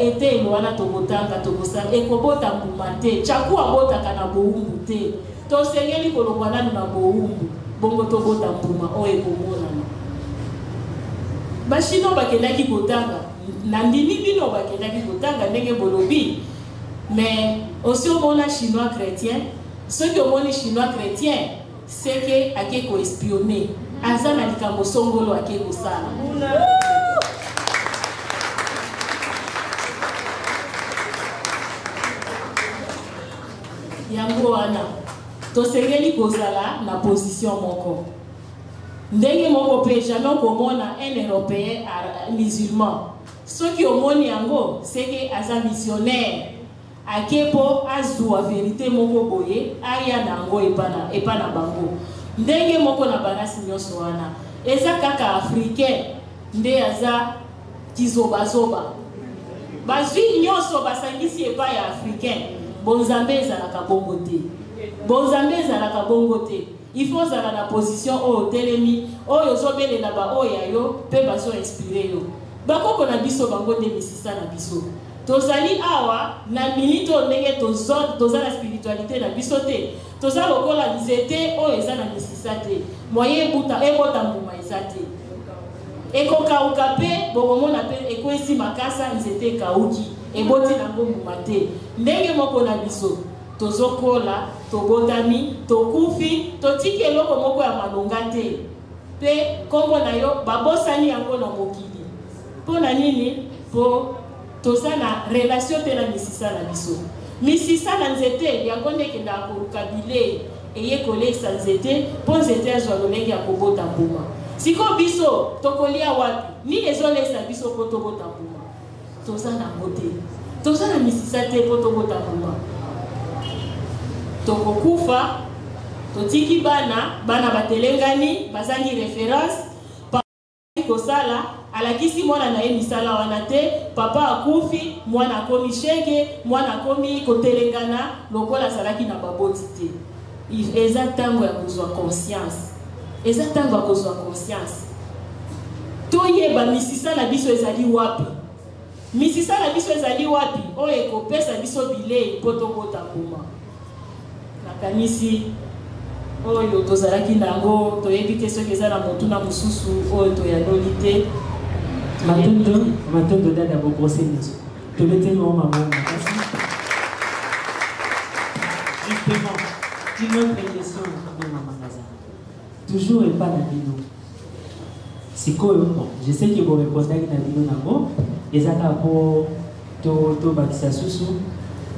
ete wana tokotanga tokosala ekobota mbuma te chaku abotaka na boumbu te tosengeli kolongwa nanu na boumbu bongo tobota mbuma oyo ekomonana bashino bakendaki kotanga na ndimi bino bakendaki kotanga ndenge bolobi mais aussi omona chinois chrétien ceux qui omoni chinois chrétien c'est que ake ko espionner aza na likambo songolo ake kosala yango wana tosengeli kozala na position moko ndenge moko pe jamais komona un européen musulman soki omoni yango c'est que aza missionnaire akepo azwa vérité moko boye aya nango epana bango ndenge moko na banasi nyonso wana eza kaka africain nde aza kizobazoba bazwi nyonso basangisi epai ya africain bonzambe ezalaka bongo te bonzambe ezalaka bongo te il faut zala na position oyo telemi oyo ozobelela baoya yo mpe bazo inspire yo bakoko na biso bango nde misisa na biso tozali awa na minito ndenge toza na spiritualité na biso te toza lokola nzete oyo eza na misisa te moye ebota mbuma eza te ekokauka mpe bokomona mpe ekwesi makasa nzete ekauki eboti nango mbuma te ndenge moko na biso tozokola tobotami tokufi totiki eloko moko ya malonga te mpe kombo na yo babosani yango na mokili mpo na nini mpo toza na relation te na misisa na biso misisa na nzete yango nde ekendaka koluka bilei eyekolekisa nzete mpo nzete azwa lolenge ya kobota mbuma siko biso tokolia wapi nini ezolekisa biso mpo tobota mbuma toza nango te toza na misisa te mpo tobota mbuma tokokufa totiki bana batelengani bazangi référence papa kosala alakisi mwana na ye misala wana te papa akufi mwana akomi shege mwana akomi kotelengana lokola azalaki na baboti te eza ntango ya kozwa conscience eza ntango ya kozwa conscience toyeba misisa na biso ezali wapi misisa na biso ezali wapi oyo ekopesa biso bilei mpo tobota mbuma nakanisi oyo tozalaki nango toyebi te soki eza na motuna mosusu oyo toyanoli te matondo dada bobrose miso tobeteli o mama makasi justement une autre question na mama Ngazana toujours epa na bino sikoyo bon je sais que borepondaki na bino nango ezaka po tobakisa susu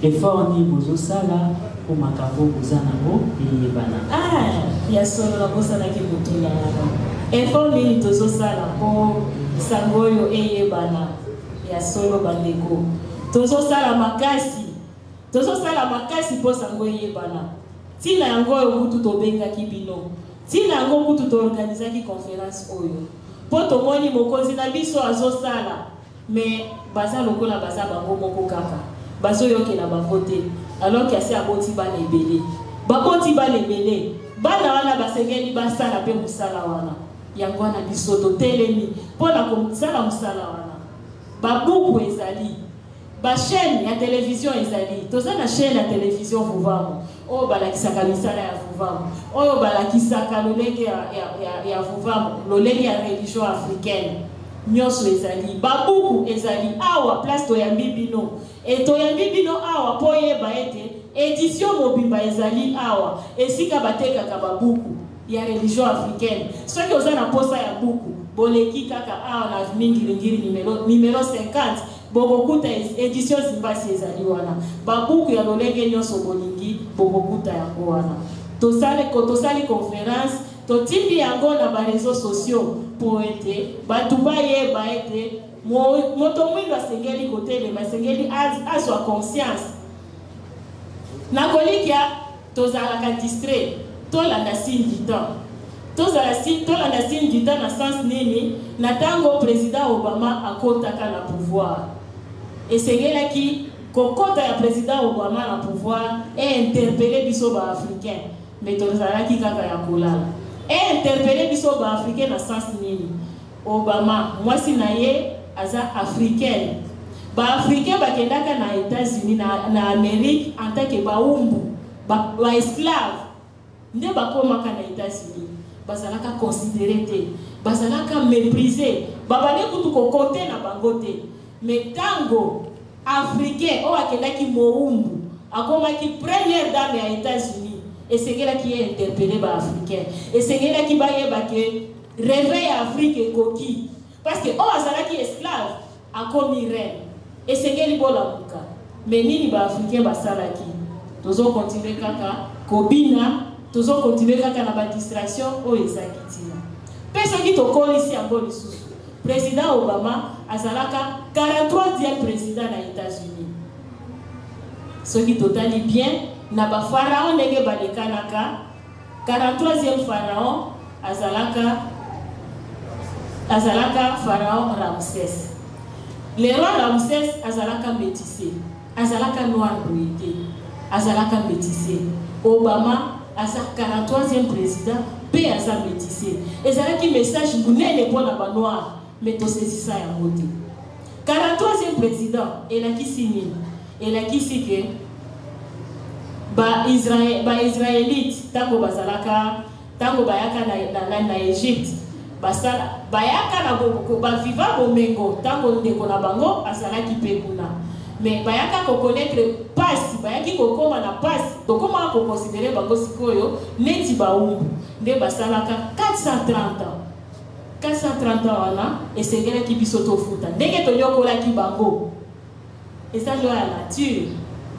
effort ni bozosala po makambo boza nango eyebana ya solo nakosalaki motuna wana effort nini tozosala po sango oyo eyebana ya solo bandeko tozosala makasi po sango eyebana tina yango oyo kutu tobengaki bino tina yango kutu toorganizaki conférence oyo po tomoni mokonzi na biso azosala mais baza lokola baza bango moko kaka bazoyokela bango te alors que asi aboti bana ebele baboti bana ebele bana wana basengeli basala mpe mosala wana yango wana biso totelemi mpona kosala mosala wana babuku ezali bachaîne ya télévision ezali toza na chaîne ya télévision Vuvamu oyo balakisaka misala ya Vuvamu oyo balakisaka lolenge ya Vuvamu lolenge ya religion africaine nyonso ezali babuku ezali awa place toyambi bino toyambi bino awa po yeba ete édition mobimba ezali awa esika batekaka babuku ya religion africaine soki oza na posa ya buku boleki kaka awa na Ngiri numéro 50 bokokuta édition zimbasi ezali wana babuku ya lolenge nyonso bolingi bokokuta yango wana tosali conférence totimbi yango na bareseaux sociaux po ete bato bayeba ete moto mwindo asengeli kotelema asengeli azwa conscience nakolikia tozalaka distrait tolanda signe du temps tolanda signe du temps na sens nini na tango président Obama akotaka na pouvoir esengelaki kokota ya président Obama na pouvoir interpeller biso ba africain mais tozalaki kaka ya kolala interpeller biso ba africain na sens nini Obama mwasi na ye aza africaine ba africain bakendaka na États-Unis na Amérique en tant que baumbu ba esclave nde bakomaka na États-Unis bazalaka considéré te bazalaka méprisé babane kutu kokote na bango te mais tango africain o akendaki moumbu akomaki première dame ya États-Unis et qui est interpellé par africain et c'est qui va réveille Afrique et coquille parce que oh azala qui esclave a commis reine et c'est qui bola muka mais nini ba africain ba salaki tozo continuer kaka kobina tozo continuer kaka na ba distraction o ezakitina personne qui to koli ici en bon lisusu président Obama azalaka 43e président na États-Unis ce qui totali bien na ba pharaon ndenge balekanaka 43e pharaon azalaka pharaon Ramsès. Le roi Ramsès azalaka métissé, azalaka noir bruité, azalaka métissé. Obama azalaka 43e président, pe azalaka métissé. Ezalaki message munene pour la noir, mais to saisi ça ya moté. 43e président, elaki signé, elaki sike ba Israélite tango bazalaka tango bayaka na Égypte basala bayaka na ba viva bomengo tango ndeko na bango azalaki pekuna mais bayaka ko connaître passe bayaki ko koma na passe to koma ko considérer bango sikoyo neti baumbu nde basalaka 430 ans wana esengela ki biso to futa ndenge to nyokola ki bango esa loi ya nature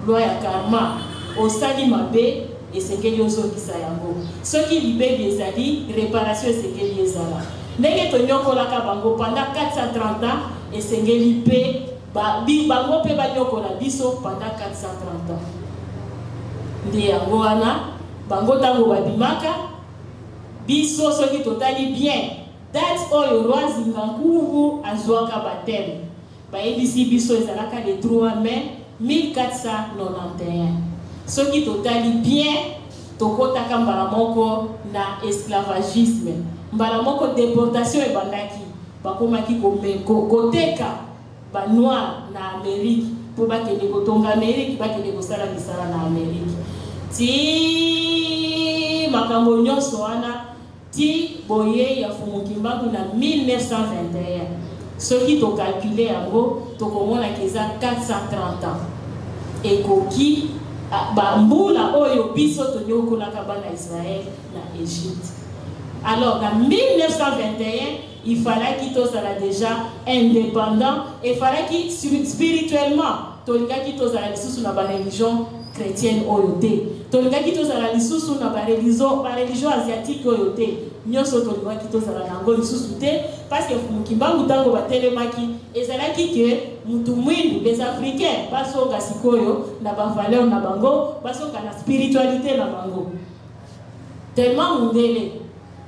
loi ya karma osali mabe esengeli ozokisa yango soki libeli ezali réparation esengeli ezala ndenge tonyokolaka bango pendant 430 ans esengeli pe bango pe banyokola biso pendant 430 ans nde yango wana bango tango babimaka biso soki totali bien date oyo roi Zingankuru azwaka bateme bayebisi biso ezalaka le 3 mai 1491 ce qui totali bien tokotaka mbala moko na esclavagisme mbala moko déportation e bandaki bakomaki koteka ba noir na Amérique pour bakende kotonga Amérique bakende kosala misala na Amérique ti makambo nyonso wana ti boye ya Fumukimbangu na 1921 ce qui to calculer yango tokomona keza 430 ans et koki mbula oyo biso tonyokolaka bana Israël na Égypte. Alors en 1921 il fallait qu'il soit déjà indépendant et il fallait qu'il spirituellement tolika qu'il soit sous la religion chrétienne oyote tolika qu'il soit sous la religion asiatique oyote nyoso tolika qu'il soit nango lisusu te parce que Fumukimbangu tango batelemaki ezalaki ke mutu mwindu les africains basonga sikoyo na ba valeur na bango basonga na spiritualité na bango tellement mundele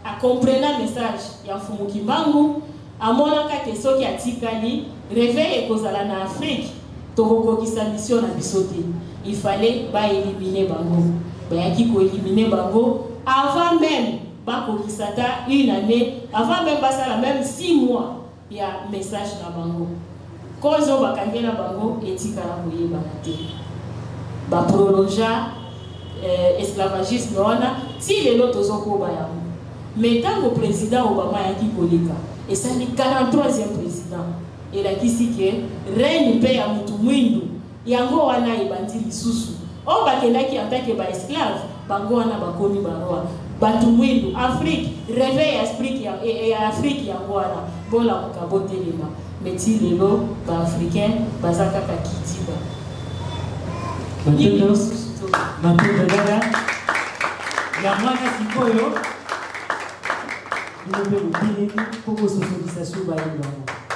a comprendre message ya Fumukimbangu amonaka ke soki atikali réveil ekozala na Afrique tokokokisa mission na bisote il fallait ba éliminer bango bayaki ko éliminer bango avant même bakokisata une année avant même basala même 6 mois ya message na bango kozo bakangela bango etikala koyebana te ba prolonger esclavagisme wana ti lelo tozokoba yango mais tango président Obama yaki koleka et ça le 43e président et la kisi ke règne pe ya mutu mwindu yango wana ebandi lisusu o bakendaki en tant que ba esclave bango wana bakomi baroi batu mwindu Afrique réveil esprit ya Afrique yango wana bola mukabotelema mais ti lelo ba africain bazaka ka kitiba Matendo dada ya mwana sikoyo nous devons dire pour que socialisation va y avoir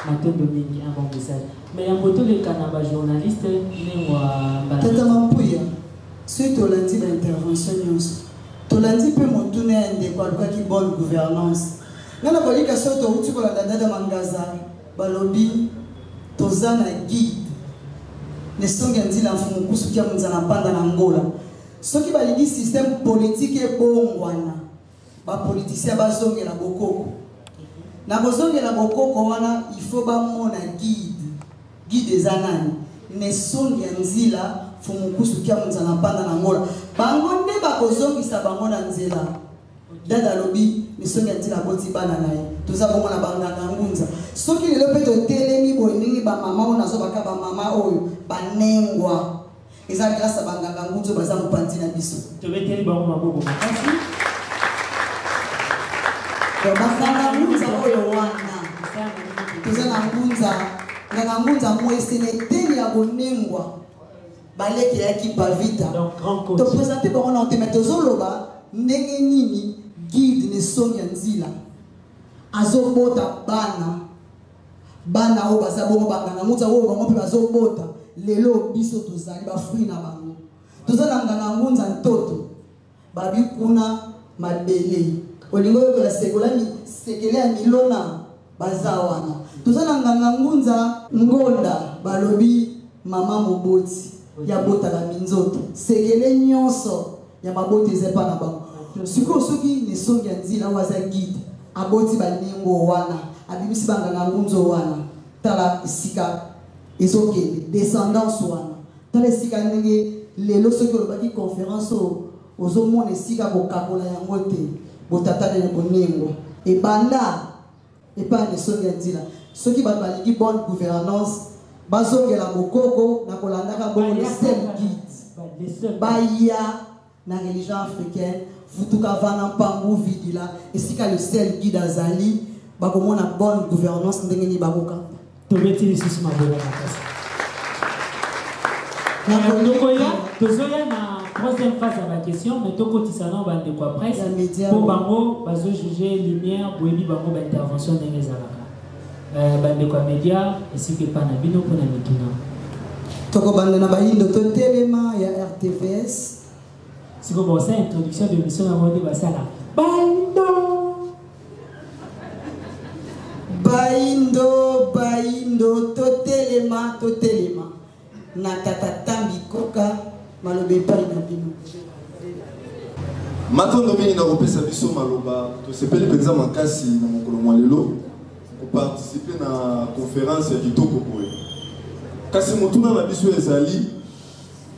matendo mingi un bon message mais en photo les canaba journaliste ni wa tata mampuya suite au lundi d'intervention news to lundi pe motune ende kwa qui bonne gouvernance ngana kolika soto uti ko la dada mangaza balobi tozana guide ne songa ndila mfumu kusukia mzana panda na ngola soki balidi système politique e bongwana ba politicien bazongela bokoko na bozongela bokoko wana il faut ba mona guide guide eza nani ne songi ya nzela fumukusu kia muzana panda na ngola bango nde bakozongisa bango na nzela dada lobi ne songi ya nzela boti bana naye toza bongo na banganga ngunza soki lelo pe totelemi boye ndenge bamama oyo nazobaka bamama oyo banengwa eza grâce banganga ngunza baza mopanzi na biso tobeteli bango maboko makasi banganga ngunza oyo wana toza na ngunza nganga ngunza mwesene teni ya bonengwa baleke yaki pavita to présenter bango na oteme tozoloba ndenge nini guide ne songi ya nzila azobota bana oyo baza bongo banganga ngunza oyo bango mpe bazobota lelo biso tozali bafruit na bango toza na nganga ngunza ntoto babi kuna mabele olingo yokola sekele ya milona baza wana toza na nganga ngunza ngonda balobi mama moboti ya botaka minzoto sekele nyonso ya maboti ezepa na bango sikoyo soki ne songi ya nzila oyo aza guide aboti baningo wana abimisi banganga ngunzo wana tala esika ezokende descendance wana tala esika ndenge lelo soki olobaki conférence oyo ozomona esika kokakola yango te botatane bonengwa ebanda epai ne songi ya nzila soki bato balingi bonne gouvernance bazongela mokoko na kolandaka bongo le seul guide baya na religion africaine futuka vana mpangu vidila esika le seul guide azali bakomona bonne gouvernance ndenge ni bakokamba tobeti lisusu maboko makasi tozoya na troisième phase ya baquestion mais tokotisa na bandeko ya presse mpo bango bazojuge lumière boyebi bango baintervention ndenge ezalaka bandeko ya média esika epa na bino mpona mituna tokobanda na bayindo totelema ya RTVS siko bosala introduction de mission na modi basala baindo totelema na tatatambi koka maloba epai na bino matondo mingi na kopesa biso maloba tosepeli mpenza makasi na mokolo mwa lelo koparticipe na conférence ya kitoko boye kasi motuna na biso ezali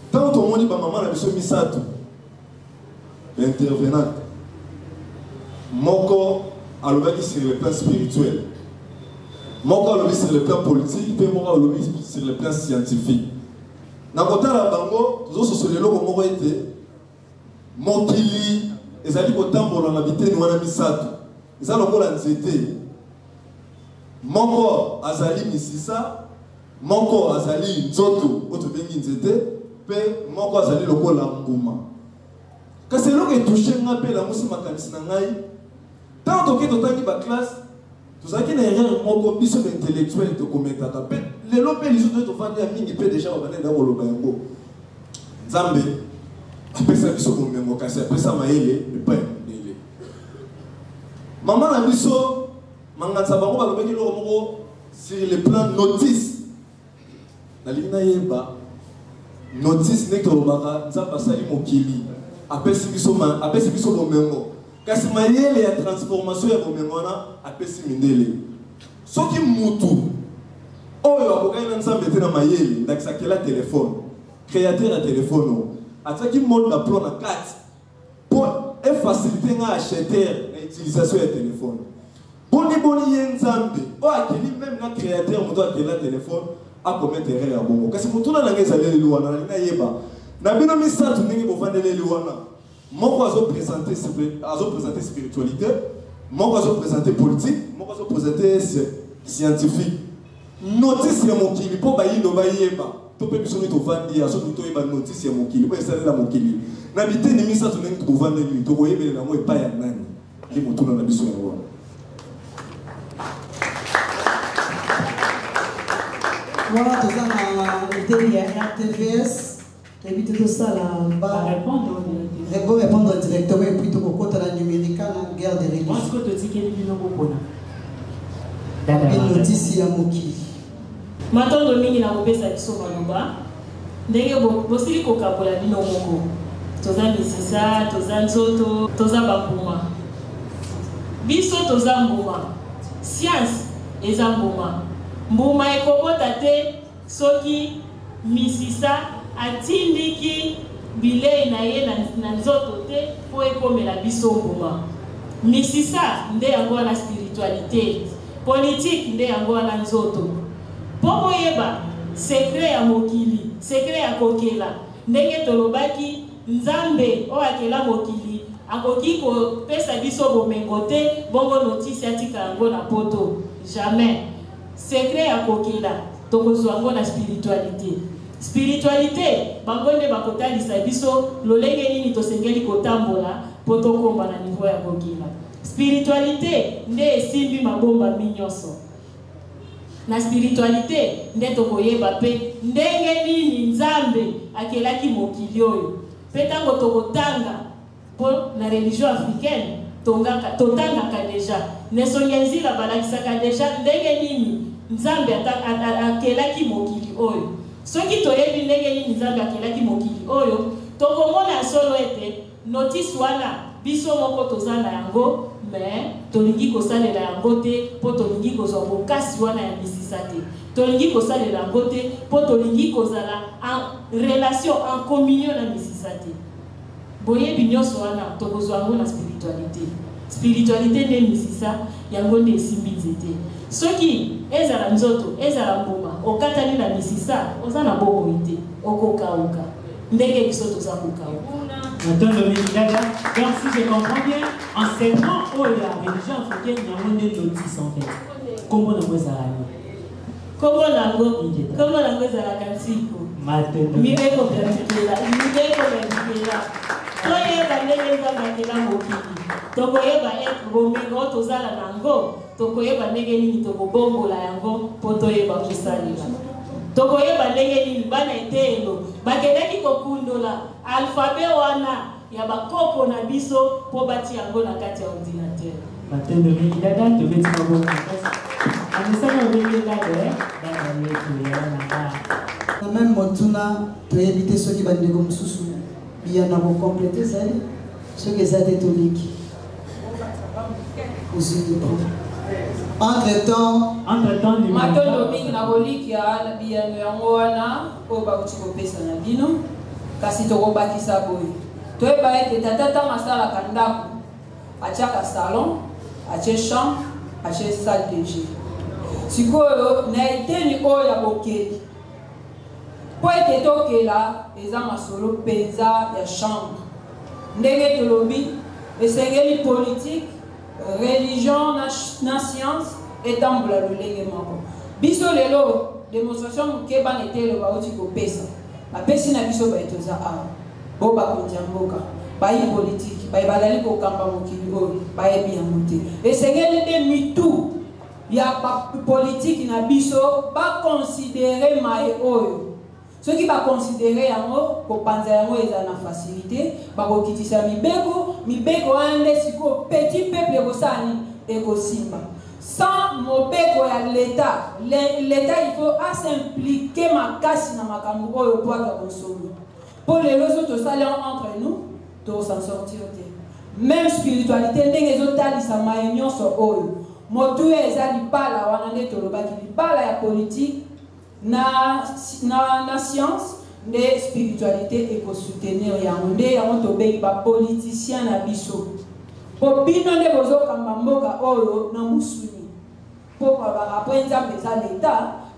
ntango tomoni bamama na biso misato intervenante moko alobaki sur le plan spirituel moko alobi sur le plan politique mpe moko alobi sur le plan scientifique na kotala bango tozososolo eloko moko ete mokili ezali kotambola na biteni wana misato eza lokola nzete moko azali misisa moko azali nzoto oyo tobengi nzete mpe moko azali lokola nguma kasi eloko etushe nga mpe lamusi makanisi na ngai ntango toke totangi baklasse tozalaki na erreur moko biso baintellectuel tokometaka mpe lelo mpe liso toye tofandi ya mingi mpe deja babanenda koloba yango nzambe apesa biso bomengo kasi apesa mayele epai ya mondele mama na biso manganza bango balobaki eloko moko sur le plan notice nalingi nayeba notice ndenge tolobaka nzambe asali mokili apesi biso bomengo kasi mayele ya transformation ya bomengo wana apesi mindele soki mutu oyo akokaki na nzambe te na mayele ndakisakela telefone créateur ya telefone atiaki mode na plan na kati mpo efacilite nga acheteur na utilisation ya telefone boni ye nzambe oyo akeli meme na créateur moto akela telefone akomete erreur ya bongo kasi motuna nanga ezaleli wana nalingi nayeba na bino misato ndenge bovandeleli wana moko azoprésente spiritualité moko azoprésente politique moko azoprésente scientifique notice ya mokili mpo bayindo bayeba to mpe biso nini tovandi asoki toyeba notice ya mokili mpo esalela mokili na biteni misato ndenge tokovandeli tokoyebelela yango epai ya nani nde motuna na biso yango wana voilà toza na eteni ya RTVS toyebi te tosala répondre directement et puis tokokota na numérika na guerre de religion notisi ya mokili matondo mingi na kopesa biso maloba ndenge bosili kokabola bino moko toza misisa toza nzoto toza bambuma biso toza mbuma science eza mbuma mbuma ekobota te soki misisa atindiki bilei na ye na nzoto te po ekomela biso mbuma. Misisa nde yango wana spiritualité, politique nde yango wana nzoto. Po boyeba secret ya mokili, secret ya kokela, ndenge tolobaki nzambe o akela mokili akoki kopesa biso bomengo te bongo notice atika yango na poto. Jamais. Secret ya kokela tokozwa yango na spiritualité. Spiritualité bango nde bakotalisa biso lolenge nini tosengeli kotambola po tokomba na niveau ya kokela. Spiritualité nde esimbi mabomba minyonso. Na spiritualité nde tokoyeba pe ndenge nini nzambe akelaki mokili oyo. Pe tango tokotanga po na religion africaine totangaka deja nesongenzila balakisaka deja ndenge nini nzambe akelaki mokili oyo. Soki toyebi ndenge nini nzambe akelaki mokili oyo tokomona solo ete notice wana biso moko tozana yango mais tolingi kosalela yango te po tolingi kozwa bokasi wana ya misisa te. Tolingi kosalela yango te po tolingi kozala en relation, en communion na misisa te. Boyebi nyonso wana tokozwa yango na spiritualité. Spiritualité nde misisa yango nde esimbi nzete. Soki ezala nzoto ezala mbuma okatani na misisa oza na bomoi te okokauka ndenge biso toza kokauka. Donc si je comprends bien, enseignement où la religion africaine il y a une notice en fait. Comment on peut ça aller? Comment la chose à la cantico? Mibeko blanchela, mibeko blanchela. Toye bandele za bakela mokili. Tokoyeba être bomengo tozala nango. Tokoyeba ndenge nini tokobongola yango po toyeba kosalela. Tokoyeba ndenge nini bana etelo bakelaki kokundola alphabet wana ya bakoko na biso po bati yango na kati ya ordinateur. Matendo mingi dada tobeti maboko kasi. Anisana wele dada na même motuna toyebite soki bandeko mosusu biya na kokomplete zali soki eza te toliki entre-temps matondo mingi na koliki ya biyano yango wana oyo bakuti kopesa na bino kasi tokobakisa boye toyeba ete tata ntango asalaka ndako atiaka salon atie chambre atie salle de jeu. Sikoyo na eteni oyo ya bokeli po ete tokela eza masolo mpenza ya chambre ndenge tolobi esengeli politique religion na science etambola lolenge moko. Biso lelo démonstration moke bana etelo bauti kopesa bapesi na biso baetoza awa bo bakonzi ya mboka bayi politique bayi bazali kokamba mokili oyo bayebi yango te. Esengeli nde mitu ya politique na biso ba considérer maye oyo soki ba considérer yango kopanza yango eza na facilité ba kokitisa mibeko ande siko petit peuple ekosani ekosimba sans mobeko ya l'état. L'état il faut s'impliquer makasi na makambo oyo po akosolo po lelo so tosali entre nous to s'en sortir te. Même spiritualité ndenge ezotalisa maye nyonso oyo motu eza libala wana nde tolobaki libala ya politique na science nde spiritualité ekosoutenir yango nde yango tobengi bapoliticien na biso po bino nde bozokamba mboka oyo na musuni po barapo nzambe eza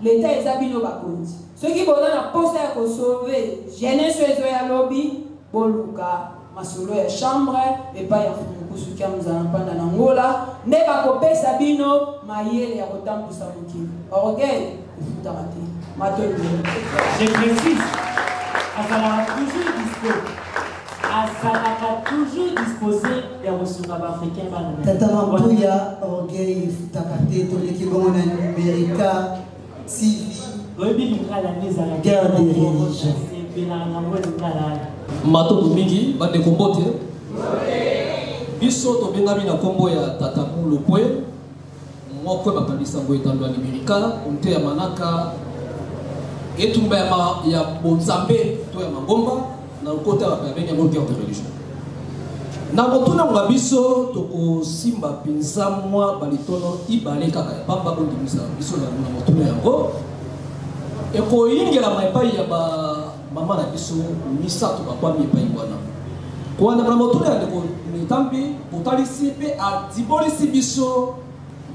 l'état eza bino bakonzi soki boza na posa ya kosauve jeunesse ezoya lobi boluka masolo ya chambre epai ya fumukusuki ya muzala mpanda na ngola nde bakopesa bino mayele ya kotambusa mokili orgueil efutaka te matoli. Je précise, azalaka toujours disposé ya kosunga baafricain bana tata mambuya orgueil efutaka te toleki bongo na numérika tv oyebi lingala nde ezalaka guerre de religion sepelaka nango lingala matoto mingi bandeko mbote biso tobengami na nkombo ya tata mulopwe moko bakandisa ngo etando ya limerika onte ya manaka etumba ya bonzambe to ya mangomba na lokota babengi yango guerre de religion na motuna nga biso tokosimba mpenza mwa balitono ibale kaka ya pamba bondimisa biso na motuna yango eko ingela maipai ya ba mama na biso misato bakwami epai wana kwana bana motole ya ndeko nitambi botalisi pe adibolisi biso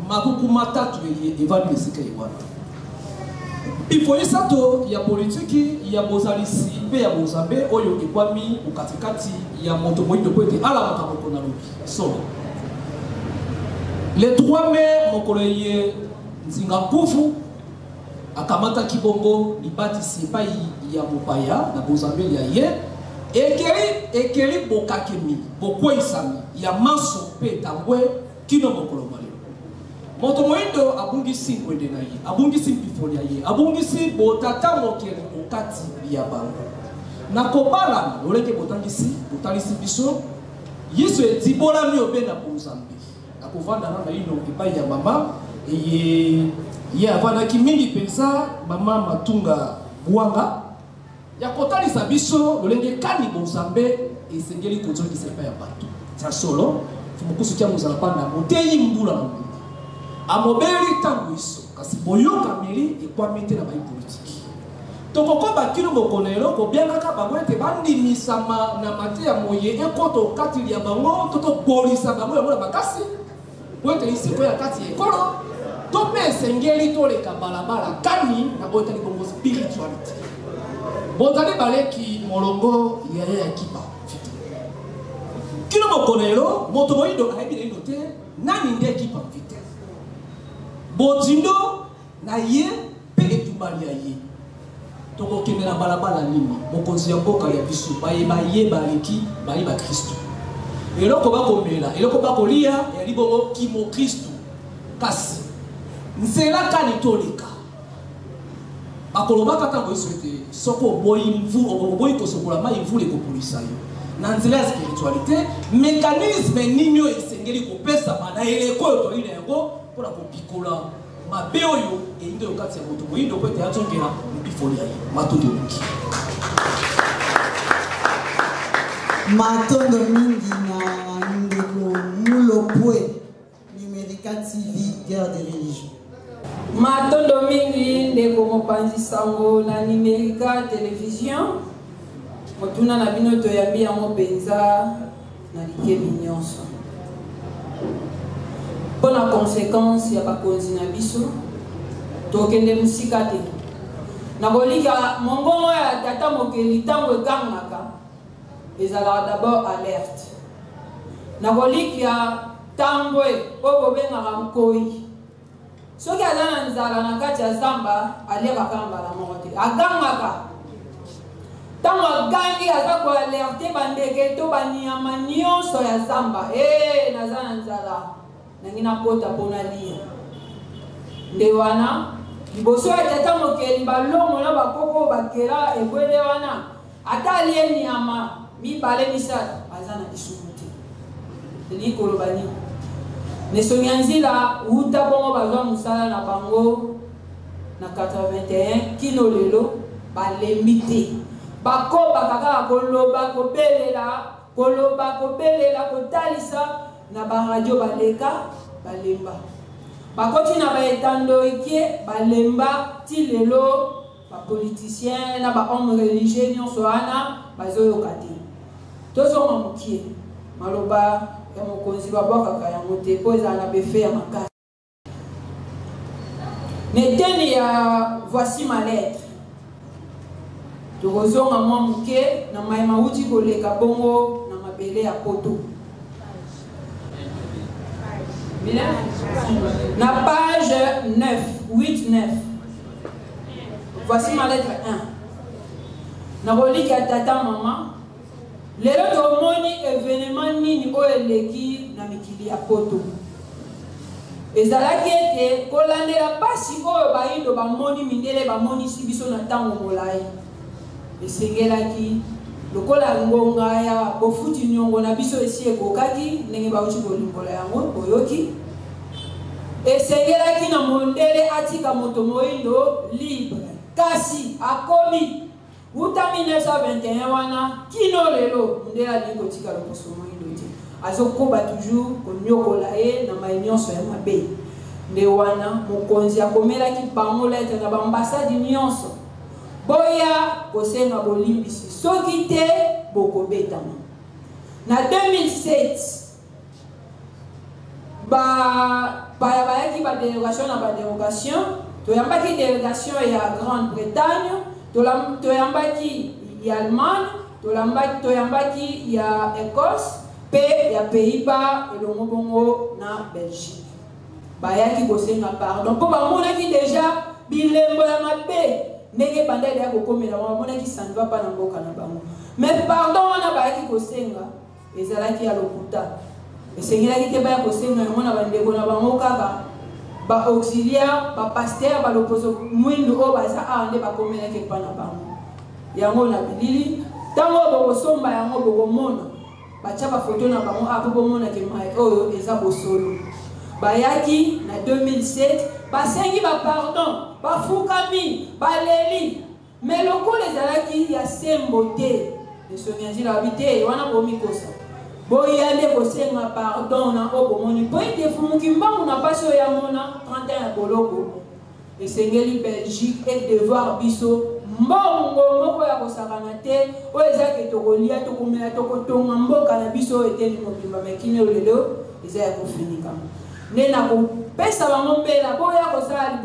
makuku matatu evali esika wana ifo isato ya politiki ya bozalisi pe ya bozambe oyo ekwami ukatikati ya moto moyindo po ete ala makamoko na lobi so le 3 mai mokolo ye nzinga mpufu akamata kibongo libatisi epai ya mopaya na bozambeli ya ye ekeli bokakemi bokweisami ya maso mpe tangwe kino mokolo maleo moto moyindo abungisi nkwende na ye abungisi mpifoli ya ye abungisi botata mokeli okati ya bango na kobalana loleke botangisi botalisi biso yesu edibolami obe na bozambe akovanda na ino epai ya mama ye avandaki mingi pensa mama matunga buwanga ya kotalisa biso lolenge kani bozambe esengeli kozongisa epai ya bato tia solo fumukusu tia mozala panda moteyi mbula na mbuli amobeli ntango iso kasi boyokameli ekwami te na baipolitiki tokokoba kino mokonelo kobiangaka bango ete bandimisama na mate ya moye ekoto okatili ya bango to tobolisa bango yango na makasi po ete isiko ya kati ya ekolo to mpe esengeli toleka balabala kani na boyetali bongo spiritualité bozali baleki molongo ya kipa kino mokonelo moto moyindo ayebi na ino te nani nde ekipa mvite bozindo na ye mpe etumbali ya ye tokokende na balabala nini mokonzi ya mboka ya biso bayeba ye baleki bayeba kristo eloko bakomela eloko bakolia yali bongo kimo kristo kasi nzela kani toleka bakolobaka ntango yesu ete soko oboyi kosokola mai mvula ekopolisa yo na nzela ya spiritualité mécanisme nini oyo esengeli kopesama na eleko oyo toli na yango mpona kopikola mabe oyo eyinde yo kati ya moto moyindo po ete azongela mpifoli ya ye matondo yoki matondo mingi na ndeko mulopwe Numérica TV Guerre des Religions. Matondo mingi ndeko mopanzi sango na Numérica Télévision motuna na bino toyambi yango penza na likebi nyonso mpona conséquence ya bakonzi na biso tokende mosika te nakolika mongongo ya tata mokeli ntango ekangaka ezalaka d'abord alerte nakolikia ntango oyo bobengaka mkoyi soki aza na nzala na kati ya zamba alekaka mbala moko te agangaka ntango agangi aza koalerte bandeke to banyama nyonso ya zamba naza na nzala nangi nakota mpona lia nde wana liboso ya tata mokeli balongo na bakoko bakela ebwele wana ata alie nyama mibale misato aza na lisumu te likoloba nini mesongi ya nzela uta bongo bazwa mosala na bango na 81 kino lelo balembi te bakobaka kaka koloba kobelela kotalisa na baradio baleka balemba bakoti na baetando ekie balemba ti lelo bapoliticien na bahomme religieux nyonso wana bazoyoka te tozonga mokie maloba ya mokonzi babwakaka yango te mpo ezala na befe ya makasi neteni ya voici ma lettre tokozonga mwa moke na mai mauti koleka bongo na mabele ya poto na page 8-9 voici ma lettre 1 nakoliki ya tata mama lelo tomoni événement nini oyo eleki na mikili ya poto ezalaki ete kolandela pasi oyo bayindo bamoni mindele bamonisi biso na ntango molai esengelaki lokola ngonga ya bofuti nyongo na biso esi ekokaki ndenge bauti kolimbola yango oyoki esengelaki na mondele atika moto moyindo libre kasi akomi uta 1921 wana kino lelo mondele alingi kotika loposo moyindo te azokoba toujours konyokola ye na mai nyonso ya mabe nde wana mokonzi akomelaki bango lettre na baambasade nyonso boya kosenga bolimbisi soki te bokobetama. Na 2007 bayaki ba délégation na ba dérogation, toyambaki délégation ya Grande-Bretagne, toyambaki ya Allemagne, toyambaki ya Écosse, pe ya Pays-Bas elongo bongo na Belgique. Bayaki kosenga pardon po bamonaki déjà bilembo ya mabe ndenge bandele ya kokomela bamonaki ça ne va pas na mboka na bango. Mais pardon wana bayaki kosenga ezalaki ya lokuta. Esengelaki te baya kosenga yango na bandeko na bango kaka ba auxiliaire ba pasteur ba loposo mwindu o baza ande bakomelaki epa na bango. Yango na bilili tango bokosomba yango bokomona batia bafoto na bango apo bomona ke mai oyo eza bosolo. Bayaki na 2007 basengi ba pardon bafukami baleli mais lokola ezalaki ya sembo te esonyanzila babite wana bomikosa boyande kosenga pardon na obomoni po ete fumuki mbangu na pasi oyo ya mona 31 ya boloko esengeli Belgique et devoir biso mbongo moko ya kosakana te oyo ezaki tokolia tokomela tokotonga mboka na biso oyo eteli mobimba mekini olelo eza ya kofinika nde na kopesa bango mpela boya kosala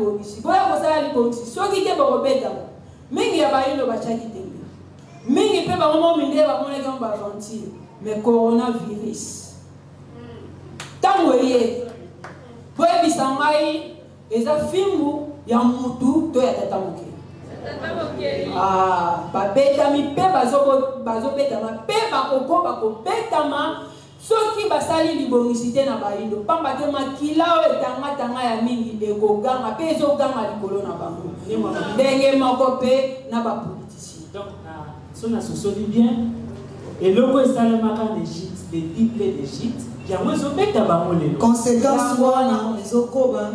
libongisi soki te bokobetama mingi ya bayindo batiaki te mingi mpe bango mominde bamonaki yango baaventure mais coronavirus ntango eye boyebisa ngai eza fimbu ya mutu to ya tata moke babetami mpe bazobetama mpe bakoko bakobetama soki basali libongisi te na bayindo pamba te makila oyo etangatanga ya mingi ekoganga mpe ezoganga likolo na bango ndenge moko mpe na bapoliticien. Donc so na sosoli bien eloko esalemaka en Égypte les bible d'Égypte yango ezobeta bango lelo conséquence wana ezokoba.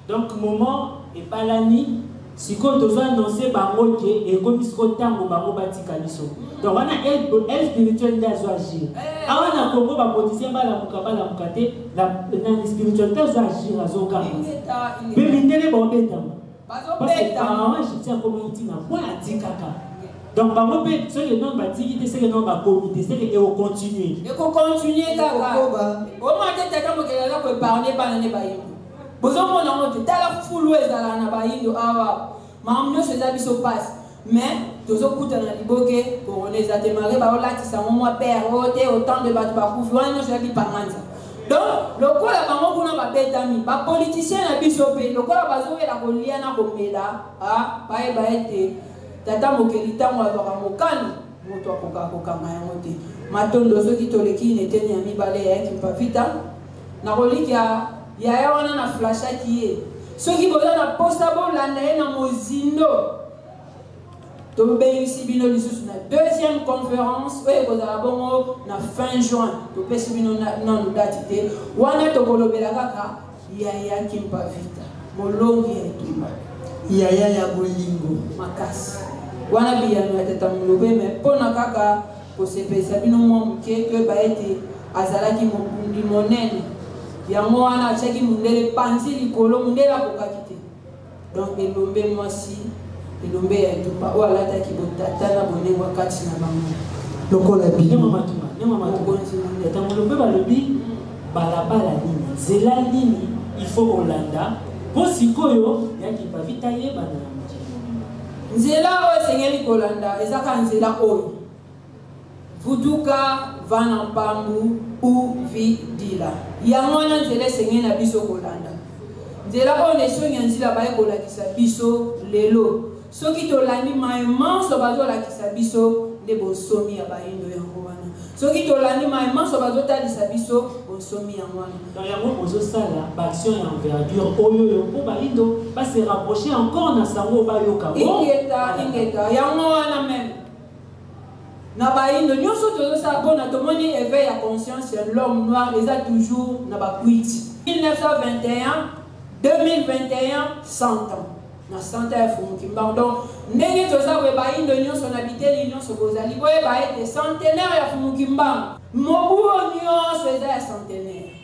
donc moment epalani sikoyo tozo annonce bango ke ekomi sikoyo ntango bango batika biso donc wana aide spirituelle nde azo agir awa na Congo bapoliticien balamuka te na spiritualité azo agir azoganga mpe mindele baobetama parce que pharaon egyptien akomi ntina mpo atikaka. Donc, par exemple, ce que nous avons dit, c'est que nous avons comité, c'est que nous continuer. Et qu'on continue, kaka. Au moins, tu as dit parler par les baïnos. Besoin de nous, tu as la foule dans la baïno. Ah, maman, c'est ça qui se passe. Mais, tu as écouté dans les boquets, pour les attémarrer, là, tu sais, moi, père, autant de bateaux, pour voir, nous, je dis pas mal. Donc, le coup, la maman, on a bête ami, les politiciens, la bisopé, le coup, la bazoé, la goliana, comme là, ah, pas été. Tata mokelita mo azwaka mokano moto akokanga yango te matondo soki toleki neteni ya mibale yayaki mpavita nakoliki yaya wana na flashaki ye soki boza na posta bolanda ye na mozindo tobengisi bino lisusu na deuxième conférence oyo ekozala bongo na fin juin topesi bino nanu dati te wana tokolobela kaka yayaki mpavita molongi ya etumba yaya ya bolingo makasi wana biyano ya tata molobe me mpona kaka kosepesa bino mwa moke toyeba ete azalaki mobundi monene yango wana atiaki mundele panzi likolo mundele akokaki te donc elombe mwasi elombe ya etumba oyo alataki botata na bonengo kati na bango lokola bino tata molobe balobi balabala nini nzela nini il faut kolanda po sikoyo yaki bavita yebana na mokili nzela oyo esengeli kolanda ezaka nzela oyo vutuka vana mpambu u vidila yango wana nzela esengeli na biso kolanda nzela oyo nesongi nzela baye kolakisa biso lelo soki tolandi maemanso bazolakisa biso nde bosomi ya bayindo yango wana soki tolandi maemanso bazotalisa biso bosomi yango wana dans yango bozosala baaction ya envergure oyo mpo bayindo base rapprocher encore na sango bayoka ingeta yango wana meme na bayindo nyonso tozosala mpona tomoni éveil ya conscience ya l'homme noir eza toujours na bakwiti 1921 2021 100 ans na 100 ans ya fumukimbango donc ndenge toza koye bayindo nyonso na biteli nyonso bozali boyeba ete centenaire ya fumukimbango mobuo nyonso eza ya centenaire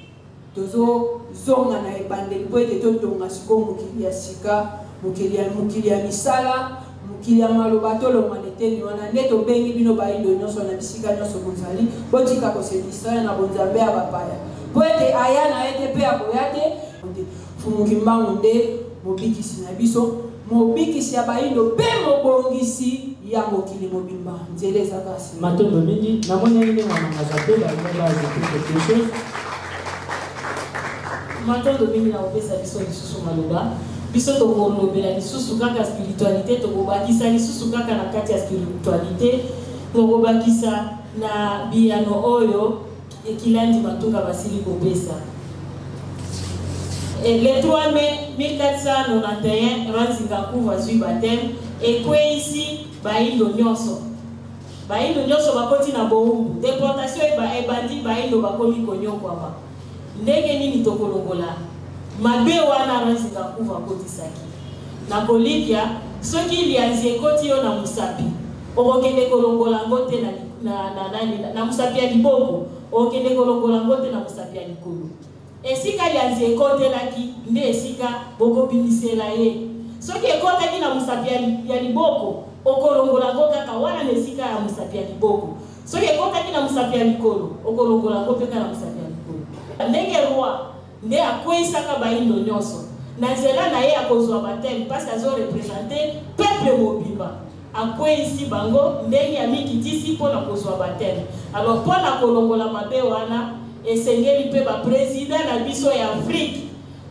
tozozonga na ebandeli po ete totonga sikoyo mokili ya sika mokili ya misala mokili ya maloba tolonga neteni wana nde tobengi bino bayindo nyonso na bisika nyonso bozali botika kosedisaya na bonzambe ya bapaya po ete aya na ye te mpe akoya te fumuki mbangu nde mobikisi na biso mobikisi ya bayindo mpe mobongisi ya mokili mobimba nzela eza kasi matondo mingi namoni ndenge mamangaza mpe balinga azete quelque chose matondo mingi na kopesa biso lisusu maloba biso tokolobela lisusu kaka spiritualité tokobakisa lisusu kaka na kati ya spiritualité tokobakisa na biyano oyo ekilandi matunga basili kopesa. Le 3 mai 1491 Ranzinga Kuva zwi baptême ekwe ici bayindo nyonso bakoti na boumbu déportation ebandi bayindo bakomi konyokwama ndenge nini tokolongola mabe wana Ranzinga Kuva kotisaki na kolivia soki lianzi ekoti yo na musapi okokende kolongola ngo te na musapi ya liboko okende kolongola ngo te na musapi ya likolo esika lianzi ekotelaki nde esika bokobimisela ye soki ekotaki na musapi ya liboko okolongola ngo kaka wana na esika ya musapi ya liboko soki ekotaki na musapi ya likolo okolongola ngo mpe kaka na musapi ya likolo ndenge roi nde akweyisaka bayindo nyonso na nzela na ye akozwa bateme mpasi azorepresente peuple mobimba akweyisi bango ndenge amikitisi mpo na kozwa bateme alors mpo na kolongola mabe wana esengeli mpe bapresident na biso ya Afrique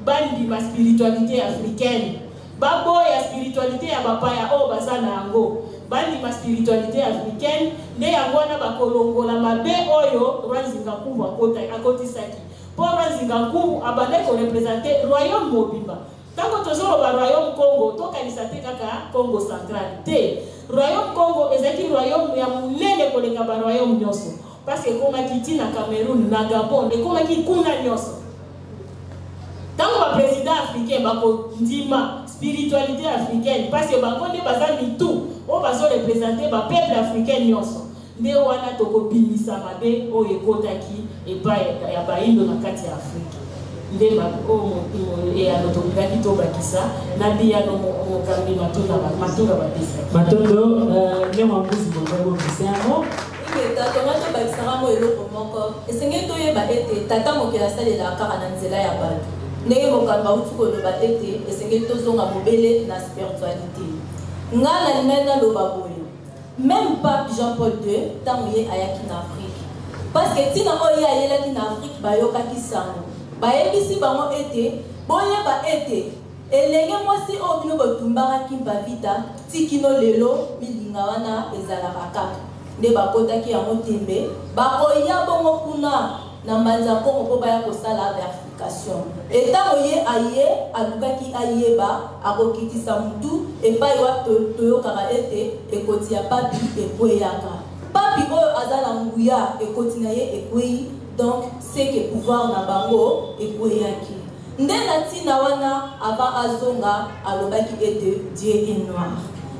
bandima spiritualité africaine baboya spiritualité ya bapaya oyo baza na yango bandima spiritualité africaine nde yango wana bakolongola mabe oyo Ranzinga Kuva akotisaki mpo Ranzinga Kuva abande korepresente royaume mobimba ntango tozoloba royaume Congo tokanisa te kaka Congo central te royaume Congo ezalaki royaume ya monene koleka baroyaume nyonso parce que komaki ti na Cameroun na Gabon ekomaki kuna nyonso ntango baprésident africain bakondima spiritualité africaine parce que bango nde baza mitu oyo bazorepresente bapeuple africain nyonso nde wana tokobimisa mabe oyo ekotaki epai ya bayindo na kati ya Afrique nde eyano tokokaki tobakisa na biyano mokambi matunga bapesaki matondo nde mwambuzi bozabobisa yango tata mato bakisanga mo eloko moko esengeli toyeba ete tata mokili asalelaka kaka na nzela ya bato ndenge mokambi auti koloba ete esengeli tozonga mobele na spiritualité nga nalingai naloba boye même pape Jean-Paul II ntango ye ayaki na Afrique parce que ntina oyo ye ayelaki na Afrique bayokaki sango bayebisi bango ete boyeba ete elenge mwasi oyo bino botumbakaki bavita tikino lelo milinga wana ezalaka kaka nde bakotaki yango tembe bakoya bongo kuna na mbanza kongo mpo baya kosala verification etango ye aye alukaki ayeba akokitisa mutu epai wa toyokaka ete ekoti ya papi ekweyaka papi oyo aza na nguya ekoti na ye ekweyi donc c'est que pouvoir na bango ekweyaki nde na ntina wana ava azonga alobaki ete Dieu est noir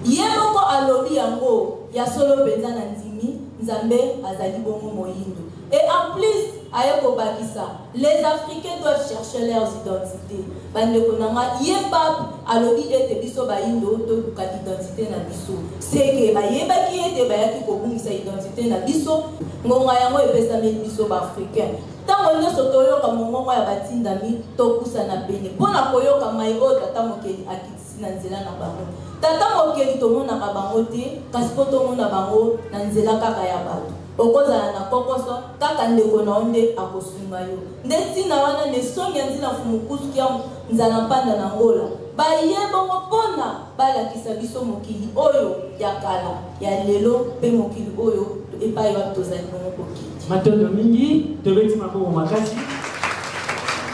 ye moko alobi yango ya solo mpenza na ndimi nzambe azali bongo moyindo et en plus aye kobakisa les Africains doivent chercher leurs identités bandeko nanga ye pape alobi ete biso bayindo toluka identité na biso seke bayebaki ete bayaki kobungisa identité na biso ngonga yango epesameli biso baafricain ntango nyonso toyoka mongongo ya batindami tokusana pene mpo na koyoka mai oyo tata mokeli akitisi na nzela na bango tata mokeli tomonaka bango te kasi mpo tomona bango na nzela kaka ya bato okozala na kokoso kaka ndeko na yo nde akosunga yo nde ntina wana nesongi ya nzina fumukusuki ya nzala mpanda na ngola baye bongo mpona balakisa biso mokili oyo ya kala ya lelo mpe mokili oyo epai wapi tozali bongo kokiti matondo mingi tobeti maboko makasi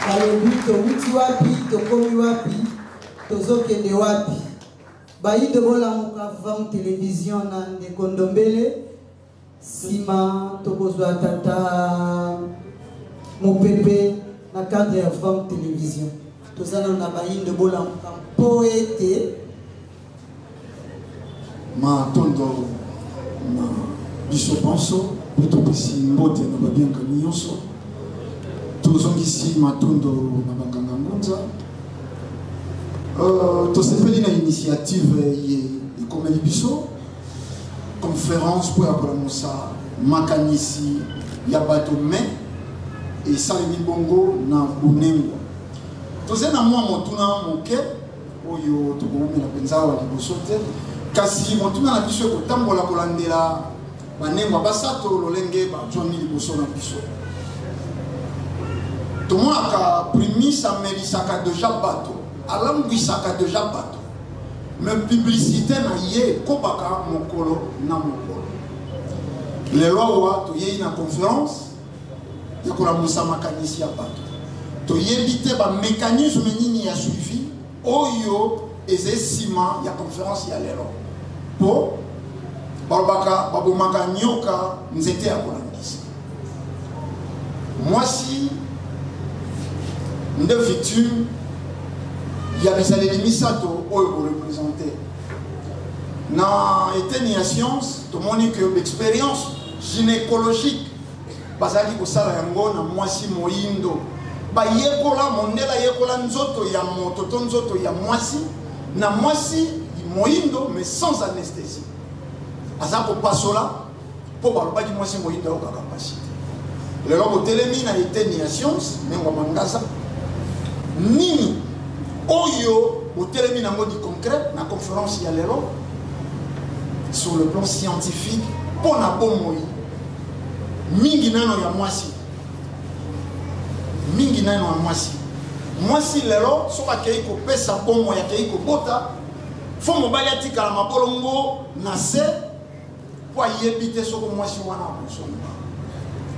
balobi towuti wapi tokomi wapi tozokende wapi bayindo bolamuka vam télévision na ndeko Ndombele sima tokozwa tata mopepe na cadre ya vam télévision tozana na bayindo bolamuka mpo ete matondo na biso panso po topesi mbote na babiankani nyonso tozongisi matondo na banganga ngunza tosepeli na initiative ye comme Libiso, conférence pour apprendre ça, makanisi, yabato mais, et ça les bongo na bunengo. Tous na moi motuna moke, oyo to ko na penza wa liboso te, kasi motuna na biso ko tambola kolandela banengo basato lolenge ba joni liboso na biso. To mo aka primisa merisaka déjà bato, alambisaka déjà bato. Mais publicité na ye kobaka mokolo na mokolo. Les lois to ye na conférence ya kola musa makanisi ya bato. To yebite ba mécanisme nini ya suivi oyo ezesima ya conférence ya lelo. Po babaka babomaka nyoka nzete ya kolangisa. Moi si nde victime ya bisaleli misato oyo ko représenter na eteni ya science to moni que l'expérience gynécologique bazali ko sala yango na mwasi moyindo ba yekola mondela yekola nzoto ya moto to nzoto ya mwasi na mwasi moyindo mais sans anesthésie azako pasola po baloba ki mwasi moyindo ka capacité lelo ko telemi na eteni ya science mengo mangaza nini oyo botelemi nango di concret na conférence ya lelo sur le plan scientifique pour na bomoi mingi nano ya mwasi mwasi lelo soka kei ko pesa bomo ya kei ko bota fo mobali atika la mabolongo na se po yebite soko mwasi wana kosonga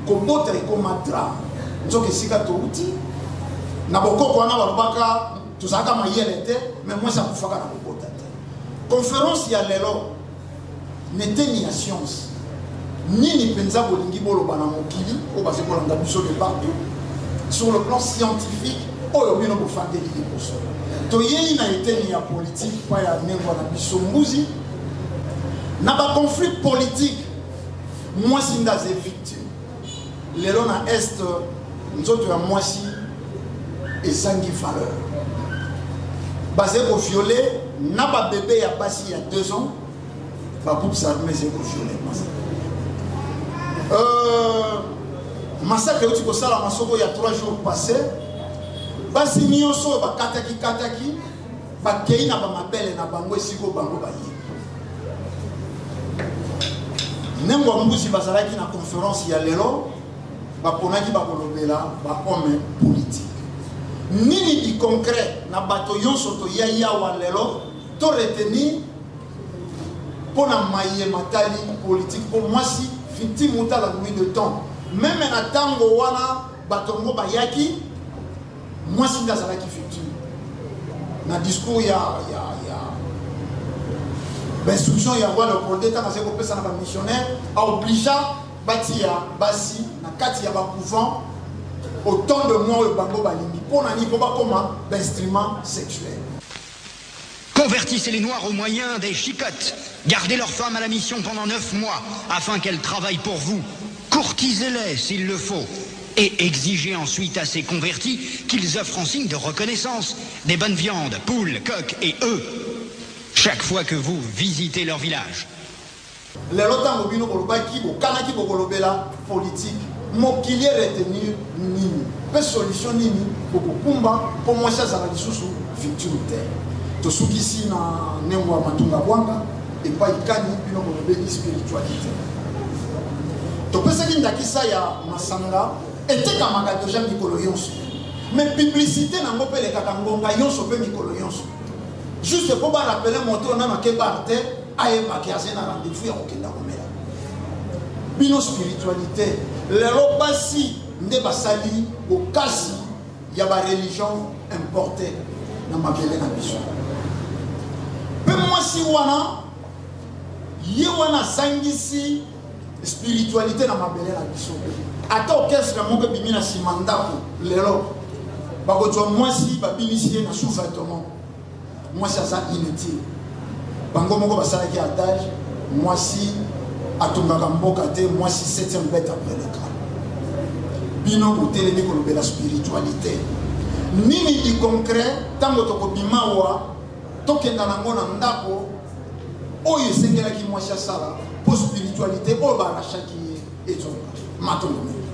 ko bota ko matra nzoke sika to uti na bokoko wana balobaka tuzaka mayele te mais moi ça kufaka na bokota te conférence ya lelo neteni ya science nini penza bolingi boloba na mokili o base kolanda biso de partout sur le plan scientifique oyo bino bofandeli liboso to yei na eteni ya politique pa ya nengo na biso mbuzi na ba conflit politique moi sindaze victime lelo na est nzoto ya mwasi ezangi valeur basé pour violer n'a pas bébé ya basi il y a 2 ans ba groupe armé c'est pour violer massacre tu ko sala masoko il y a 3 jours passé basi nyonso ba kataki ba kei na ba mabele na bango esiko bango ba yi nengo mbusi bazalaki na conférence ya lelo ba ponaki ba kolobela ba homme politique nini di concret na bato yonso to ya wa lelo to retenir pour na maye matali politique pour moi si victime uta la nuit de temps même na tango wana bato ngo bayaki moi si ndazala ki victime na discours ya instruction ya roi le condé ta ko pesa na ba missionnaire a obligeant batia basi na kati ya ba couvent autant de mois au bango balingi pour nani ko ba koma d'instrument sexuel. Convertissez les Noirs au moyen des chicottes. Gardez leurs femmes à la mission pendant 9 mois afin qu'elles travaillent pour vous. Courtisez-les s'il le faut. Et exigez ensuite à ces convertis qu'ils offrent en signe de reconnaissance des bonnes viandes, poules, coqs et œufs chaque fois que vous visitez leur village. Les lotans bino kolobaki bo kanaki bo kolobela politique. Mokili retenir nini. Pe solution nini pour kumba pour moi ça za lisusu victime terre. To sukisi na nemwa matunga bwanga et pas ikani bino kolobeli spiritualité. To pesa kinda kisa ya masanga était kamaka déjà mikolo yonso. Mais publicité na ngopele kaka ngonga yonso pe mikolo yonso. Juste pour rappeler moto na makeba arte aye makiaze na rendez-vous ya kokenda komela. Bino spiritualité lelo basi nde basali au kasi ya ba religion importée na mabele na biso. Pe mwasi wana ye wana sangisi spiritualité na mabele na biso. Ata orchestre moko bimina simandako lelo bakozwa mwasi babinisi na sous-vêtement. Mwasi asa inutile. Bango moko basalaki adage mwasi atungaka mboka te mwasi 7e bête après le crâne. Bino botelemi kolobela spiritualité. Nini di concret tango tokobima wa tokenda nango na ndako oyo esengelaki mwasi asala po spiritualité oyo barachaki ye ezonga matono mingi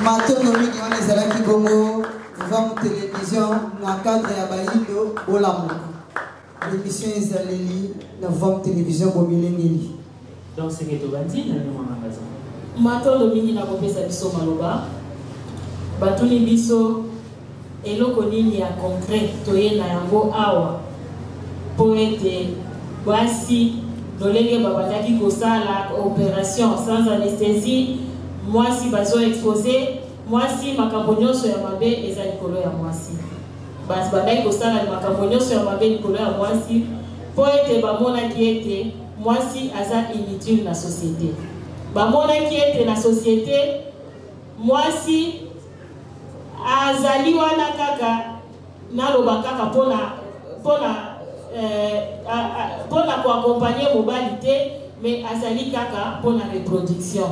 matono mingi wana ezalaki bongo vam télévision na cadre ya bayindo olamuka l'émission ezaleli na vam télévision bomilengeli donc c'est que tobandi na nyama magasin matono mingi na kopesa biso maloba batuni biso eloko nini ya concret toye na yango awa po ete basi lolenge babandaki kosala opération sans anesthésie mwasi bazo exposé mwasi makambo nyonso ya mabe eza likolo ya mwasi basi bandaki kosala makambo nyonso ya mabe likolo ya mwasi po ete bamonaki ete mwasi aza inutile na société bamonaki ete na société mwasi azali wana kaka naloba kaka pona koakompanye mobali te mais azali kaka pona reproduction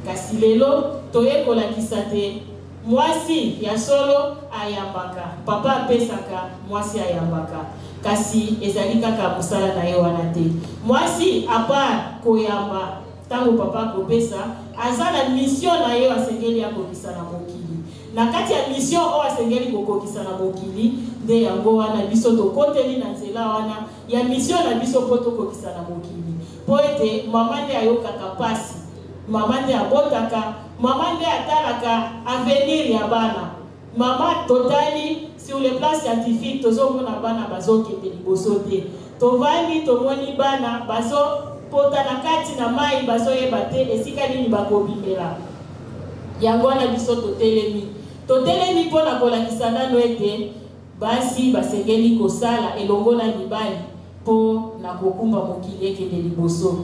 kasi lelo toye kolakisa te mwasi ya solo ayambaka papa apesaka mwasi ayambaka kasi ezali kaka mosala na ye wana te mwasi apart koyamba ntango papa kopesa aza na mission na ye asengeli akokisa na mokili na kati ya mission oyo asengeli kokokisa na mokili nde yango wana biso tokoteli na nzela wana ya mission na biso po tokokisa na mokili po ete mama nde ayokaka pasi mama nde abotaka mama nde atalaka avenir ya bana mama totali sur le plan scientifique tozomona bana bazokende liboso te tovandi tomoni bana bazopota na kati na mai bazoyeba te esika nini bakobimela yango wana biso totelemi mpona kolakisa nano ete basi basengeli kosala elongo na mibali mpo na kokumba mokili ekende liboso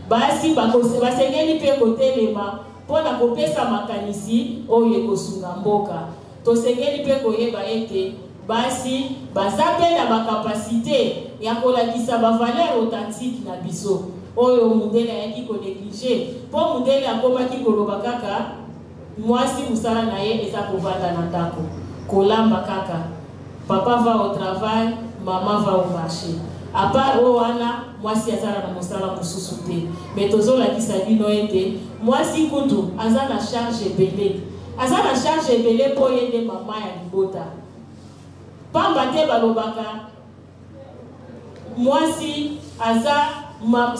basi basengeli mpe kotelema mpo na kopesa makanisi oyo ekosunga mboka tosengeli mpe koyeba ete basi baza mpe na bakapasite ya kolakisa bavaleur authentique na biso oyo mundele ayaki konéglige mpo mundele akomaki koloba kaka mwasi musala na ye eza kovanda na ndako kolamba kaka papa va au travail mama va au marché apart o wana mwasi azala na mosala mosusu te me tozolakisa bino ete mwasi kutu aza na charge ebele mpo ye nde mama ya libota pamba te balobaka mwasi aza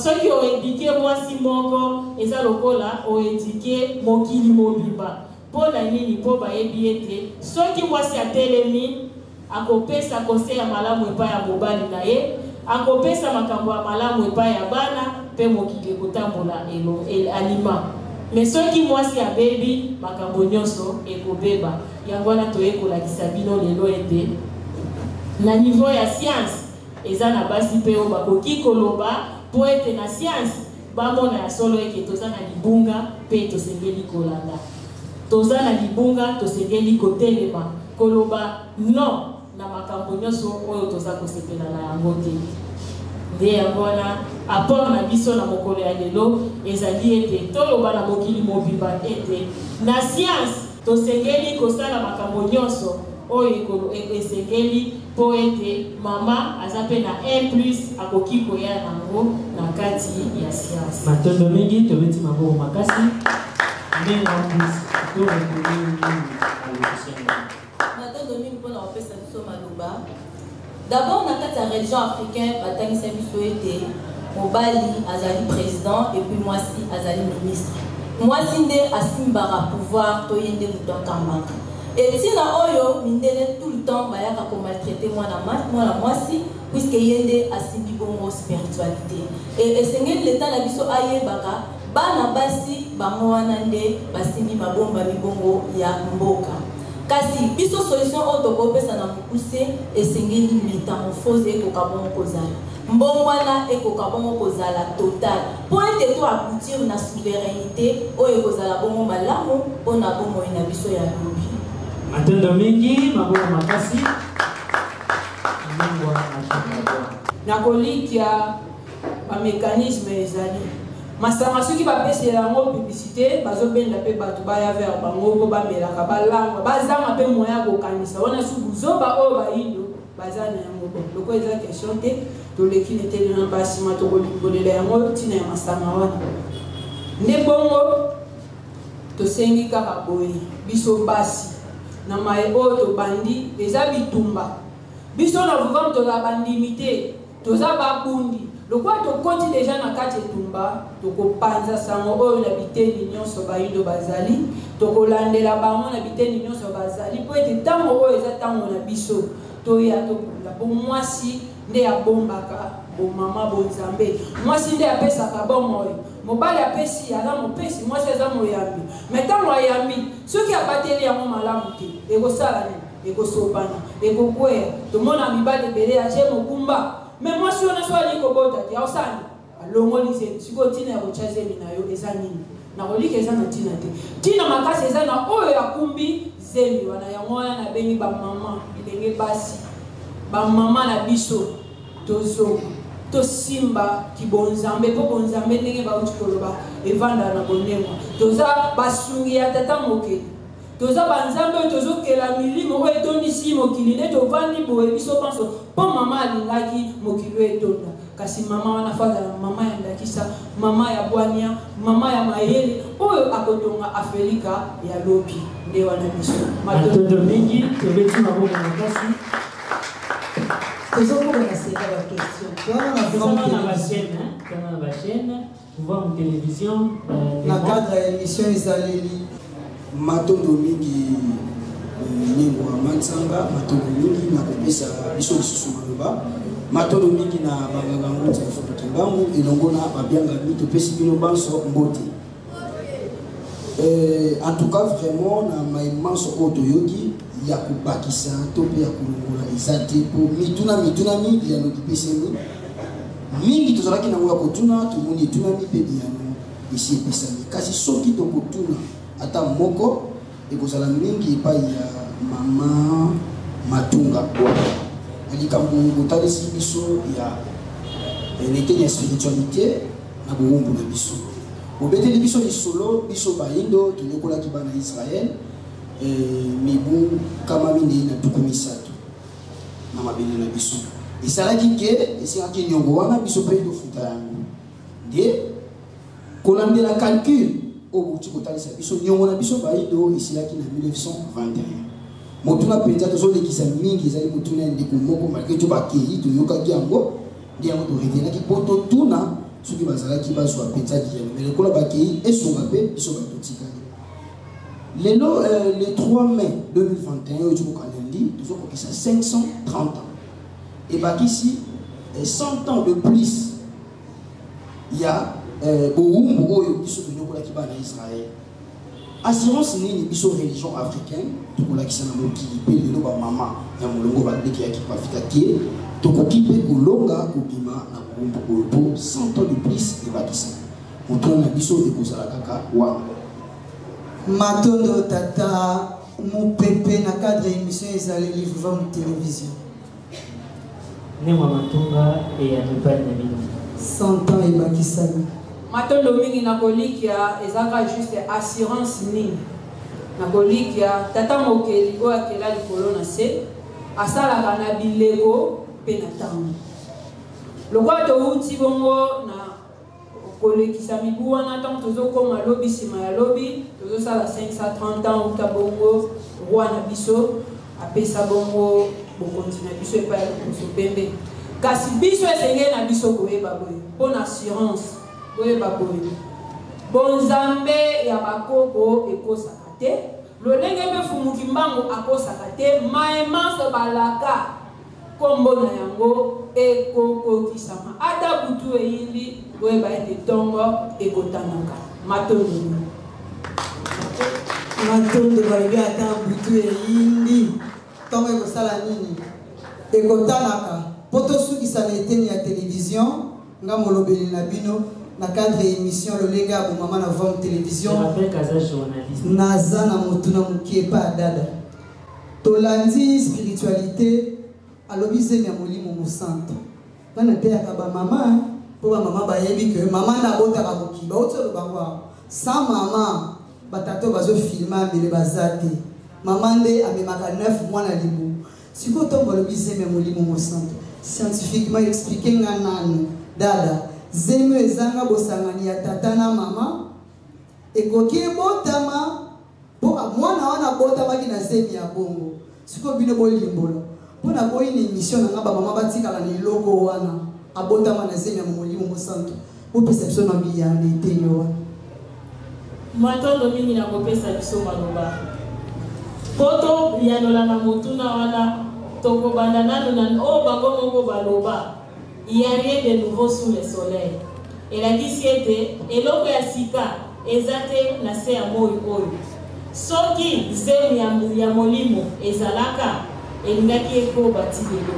soki oedike mwasi moko eza lokola oedike mokili mobimba mpo na nini mpo bayebi ete soki mwasi atelemi akopesa conseil ya malamu epai ya mobali na ye akopesa makambo ya malamu epai ya bana mpe mokili ekotambola alima me soki mwasi abebi makambo nyonso ekobeba yango wana toyekolakisa bino lelo ete na niveau ya science eza na basi mpe oyo bakoki koloba po ete na science bamona ya solo eke toza na libunga mpe tosengeli kolanda toza na libunga tosengeli kotelema koloba non na makambo nyonso oyo toza kosepela na yango te nde yango wana apport na biso na mokolo ya lelo ezali ete toloba na mokili mobimba ete na science tosengeli kosala makambo nyonso oyo esengeli po ete mama aza mpe na 1+ akoki koya nango na kati ya science matondo mingi tobeti maboko makasi ndenge plus torekoni matondo mingi mpona kopesa biso maloba d'abord na kati ya religion africaine batangisa biso ete mobali azali président et puis mwasi azali ministre mwasi nde asimbaka pouvoir to ye nde moto akambaka etina oyo mindele tout le temps bayaka komaltraite mwana mwasi puisque ye nde asimbi bongo spiritualité esengeli leta na biso ayebaka bana basi bango wana nde basimbi mabomba mibongo ya mboka kasi biso solution oyo tokopesa na mokuse esengeli métamorphose ekoka bongo kozala mbongo wana ekoka bongo kozala total po ete to aboutir na souveraineté oyo ekozala bongo malamu mpona bomoi na biso ya lobi matondo mingi maboko makasi na kolikia bamécanisme ezali masanga soki bapesela yango publicité bazobenda mpe bato baya vers bango mpo bamelaka balanga bazanga mpe moya kokanisa wana suku zoba oyo bayindo baza na yango bon loko eza question te toleki neteli na basima tokolimbolela yango ntina ya masanga wana nde bongo tosengi kaka boye biso basi na mai oyo tobandi eza bitumba biso na vivant toza bandimi te toza babundi lokwa tokoti deja na kati etumba tokopanza sango oyo na biteni nyonso bayindo bazali tokolandela bango na biteni nyonso bazali mpo ete ntango oyo eza ntango na biso toya tokula po mwasi nde abombaka bomama bonzambe mwasi nde apesaka bomoi mobali apesi aza mopesi mwasi aza moyambi me ntango ayambi soki abateli yango malamu te ekosala nini ekosopana ekokweya tomona mibali ebele atie mokumba me mwasi wana so ali kobota te aosani alongoli zemi sikoyo ntina ya kotya zemi na yo eza nini nakolika eza na ntina te ntina makasi eza na oyo yakumbi zemi wana yango wana nabengi bamama bilenge basi bamama na biso tozonga tosimba kibonzambe mpo bonzambe ndenge bauti koloba evanda na bonengwa toza basungi ya tata mokeli toza banzambe oyo tozokela milimo oyo etondisi mokili nde tovandi boye biso panso mpo mama alingaki mokili oyo etonda kasi mama wana fazala mama ya ndakisa mama ya bwania mama ya mayele oyo akotonga afelika ya lobi nde wana biso matondo mingi tobeti maboko makasi la chaîne, voir une télévision. La cadre émission Izaleli. Matondo mingi nyimbo amansanga matondo mingi na kopesa biso lisusu maloba matondo mingi na banganga nguti ya foto kimbangu elongona babianga mito pesi bino banso mbote. En tout cas vraiment na maimanso oto yogi ya kubakisa to pe ya kulongola ezate po mituna mingi ya nokipeseni mingi tozalaki na ngoya kotuna tumoni tuna mipebi yano isi epesani kasi soki tokotuna ata moko ekozala mingi epai ya mama matunga alikambo botalisi biso ya neteni ya spiritualité na bowumbu na biso bobeteli biso lisolo biso bayindo toyokolaki bana Israel mibu kama mine na tuku misato na mabele na biso esalaki ke esengaki nyongo wana biso mpe tofuta yango nde kolandela calcul oyo bouti kotalisa biso nyongo na biso bayindo esilaki na 1921 motuna mpenza tozolekisa mingi ezali motuna ya ndeko moko malgré to bakei toyokaki yango nde yango toretenaki mpo totuna soki bazalaki bazwa mpenzaki yango me lokola bakei esonga mpe biso batotikali lelo le 3 mai 2021 oyo tokokalendi tozokokisa 530 ans ebakisi 100 ans de plus ya bowumbu oyo biso toyokolaki bana Israel assurance nini biso religion africaine tokolakisa na mokili mpe lelo bamama ya molongo balekeyaki bafika ke tokoki mpe kolonga kobima na bowumbu oyo po 100 ans de plus ebakisa motuna na biso ekozala kaka wana matondo tata mupepe na cadre émission Izaleli vivant mu télévision Nemwa matunga ya mipani na bino 100 ans ebakisani matondo mingi nakolikia ezaka juste assurance nini nakolikia tata mokeli oyo akela likolo na se asalaka na bileko mpe na ntango lokola touti bongo na kolekisa mibu wana ntango tozokoma lobi nsima ya lobi tozosala 530 ans uta bongo roi na biso apesa bongo bokonzi na biso epai ya lokoso pembe kasi biso esengeli na biso koyeba boye mpo na assurance koyeba boye bonzambe ya bakoko ekosaka te lolenge mpe fumuki mbango akosaka te maemanso balaka kombo na yango ekokokisama ata butu eyindi koyeba ete ntongo ekotanaka matondo matondo balobi ata butu eyindi ntongo ekosala nini ekotanaka mpo tosukisa na eteni ya télévision nga molobeli na bino na cadre émission lolenge ya bomama na vom télévision naza na motuna mokie epa ya dada tolandi spiritualité alobi zemi ya molimo mosantu wana teyaka bamama mpo bamama bayebi ke mama nde abotaka mokili bauti olobango awa sans mama batata bazofilme amele baza te mama nde amemaka 9 mois na libu Si vous avez le bizarre, mon centre, scientifiquement expliqué, dada, zeme ezanga bosangani ya tata na mama, ekoki botama, po mwana wana botama ki na zemi ya bongo. Si vous avez bolimbola, pour na boy une émission na ngaba mama batika la loko wana, abotama na zemi ya mon centre. Vous perception na biya n'était yo. Matondo mingi na kopesa biso maloba. Poto yanola na motuna wana toko banda nano na o bango moko baloba. Il n'y a rien de nouveau sous le soleil. Et la disiete eloko ya sika ezate na se ya moi oyo. Soki zemi ya molimo ezalaka elingaki eko bati lelo.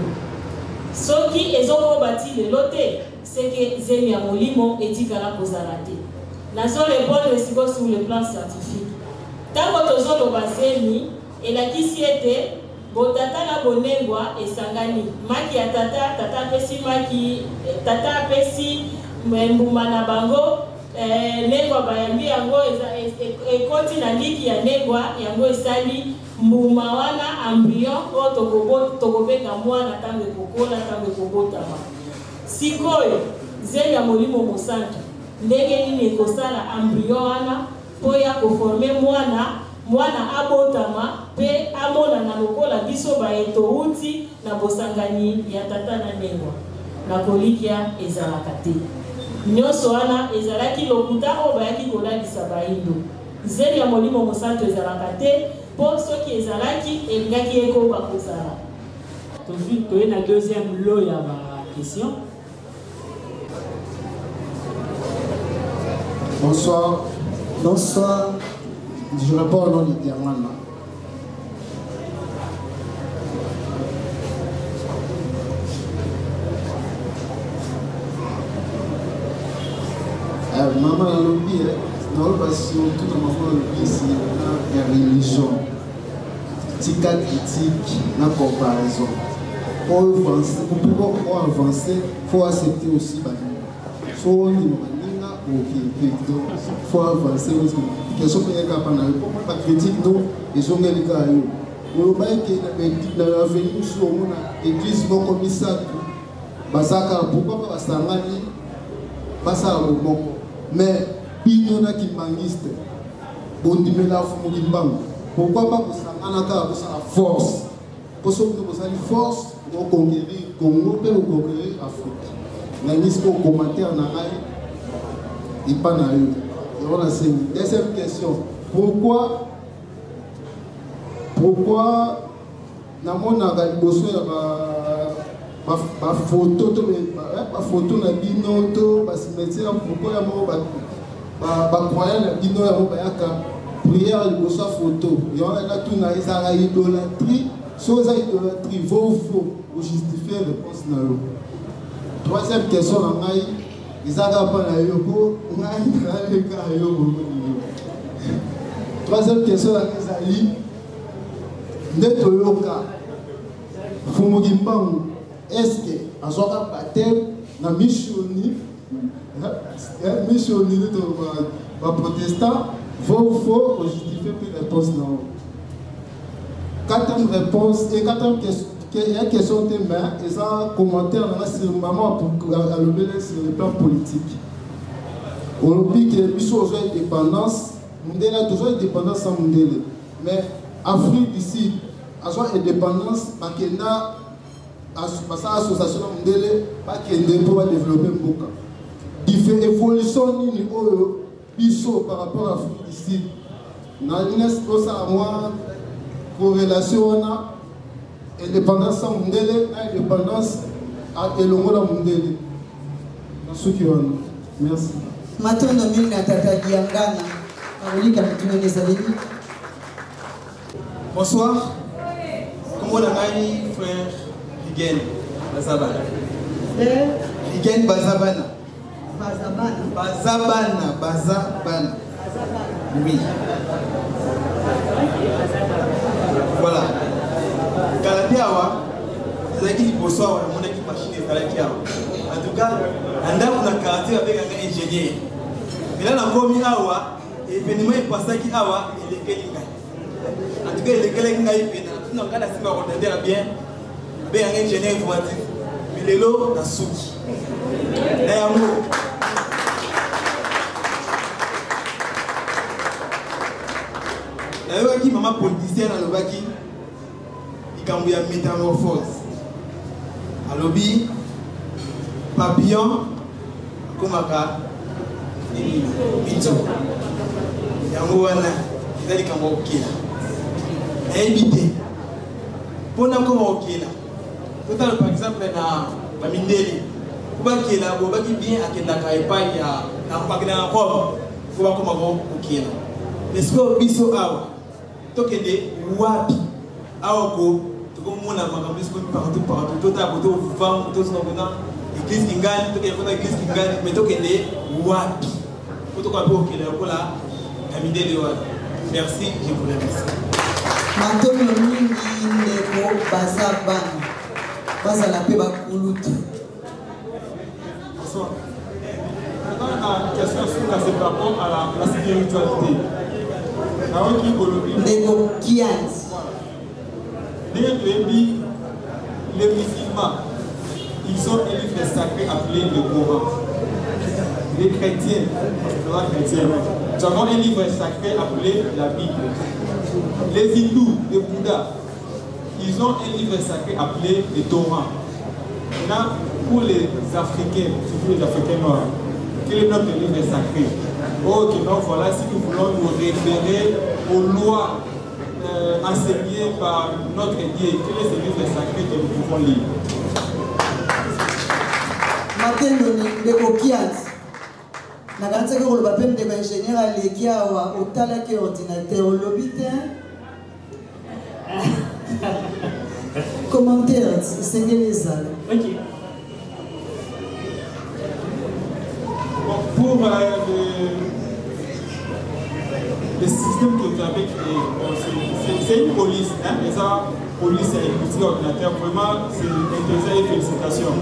Soki ezoko bati lelo te c'est que zemi ya molimo etikala kozala te. Nazo répondre sur le plan scientifique. Tant que tozo bazemi et la kisiete botata na bonengwa esangani maki ya tata pesi maki tata pesi mbuma na bango nengwa bayambi yango ekoti na liki ya nengwa yango esali mbuma wana embryon o tokobenga mwana tango ekokola tango ekobotama. Sikoyo zemi ya molimo mosantu ndenge nini ekosala embryon wana po ya koforme mwana abotama pe amona na lokola biso baeto uti na bosangani ya tata na nengwa na kolikia ezalaka te. Nyonso wana ezalaki lokuta o bayaki kolalisa baindo. Zeli ya molimo mosantu ezalaka te po soki ezalaki elingaki ekoba kozala. Toujours toye na deuxième lot ya ba question. Bonsoir. Bonsoir. Je réponds au nom de Diamana. Maman a lobby, non parce que tout le monde a lobby ici, la religion. Tika critique, la comparaison. Pour pouvoir avancer, il faut accepter aussi. Il faut avancer. Question que les gars pas critique non, ils ont les gars. On va que la venue sur l'église non comme ça. Basaka pourquoi pas Sangani, Basa au mais Pinona qui mangiste. Bondimela Fumugimban. Pourquoi pas que Sangana pour sa force. Pour ça que vous avez force pour conquérir Congo et pour conquérir Afrique. N'importe quel commentaire n'a il pas na eu. Deuxième question. Pourquoi na mona ga liboso ya ba photo na bino to ba cimetière pourquoi ya mo ba croyant na bino ya mo ba yaka prière liboso photo. Yo na tout na ezanga idolâtrie, chose idolâtrie faux justifier réponse na yo. Troisième question na ngai troisième question à Nezali. Netoyoka. Fumugimbangu. Est-ce que à son baptême, na missioni, missioni de protestant, faut justifier plus réponse non. Quatrième réponse et quatrième question. Il y a une question de main et ça commentaire sur maman pour le sur le plan politique. On dit que les choses ont indépendance, Mundele a toujours indépendance sans Mundele. Mais Afrique d'ici, a son indépendance, parce qu'il y a une association Mundele, pas qu'il y a pour développer Mboka. Il fait évolution niveau biso par rapport à Afrique d'ici. Dans l'UNESCO, ça a moins corrélation. Indépendance sans Mundele, indépendance à Elongola Mundele. Merci. Matondo Mina Tata Diangana, Aolika Mutune Nezalini. Bonsoir. Comment on a frère Higen Bazabana? Higen Bazabana. Bazabana. Oui. Voilà. Kalatiawa, c'est qui bosse à mon équipe machine et Kalatiawa. En tout cas, on a caractère avec un ingénieur. Mais là, on a commis Awa, et l'événement est passé qui Awa, et les Kelinga. En tout cas, les Kelinga, on a bien, un ingénieur informatique. Mais les lots, na souki. Na yango. Na yoki maman politicienne alobaki ikambo ya métamorphose. Alobi papillon komaka mito. Yango wana ezali kambo okila. Ebité. Pona koma okila. Total par exemple na Mindeli. Kubakila bobaki bien akendaka epai ya na mpakina na kobo. Kuba koma okila. Mais ce que biso awa tokende wapi awa ko tokomona makambo biso partout tota boto vivant to sona bona église kingani tokende kona église kingani mais tokende wapi potoko apo okila kola na Mindeli wana. Merci, je vous remercie. Matono mingi ndeko baza bana bazala pe bakulutu. Bonsoir. Maintenant, la question sur la séparation à la spiritualité. Ndeko Kianz. Les musulmans, ils ont un livre sacré appelé le Coran. Les chrétiens, nous avons un livre sacré appelé la Bible. Les hindous, les Bouddhas, ils ont un livre sacré appelé le Torah. Maintenant, pour les Africains, surtout les Africains noirs, quel est notre livre sacré? Ok, donc voilà, si nous voulons nous référer aux lois enseignées par notre Dieu, quel est ce livre sacré que nous pouvons lire? Matendo ndeko Kianz. Nakanza ke koloba pe ndeko ingénieur aleki awa otalaki ordinateur olobi te. Commentaire esengeli ezala. Ok. Bon, pour le système que vous avez créé, c'est une police, hein, mais ça, police et industrie ordinateur, vraiment, c'est intéressant et félicitations.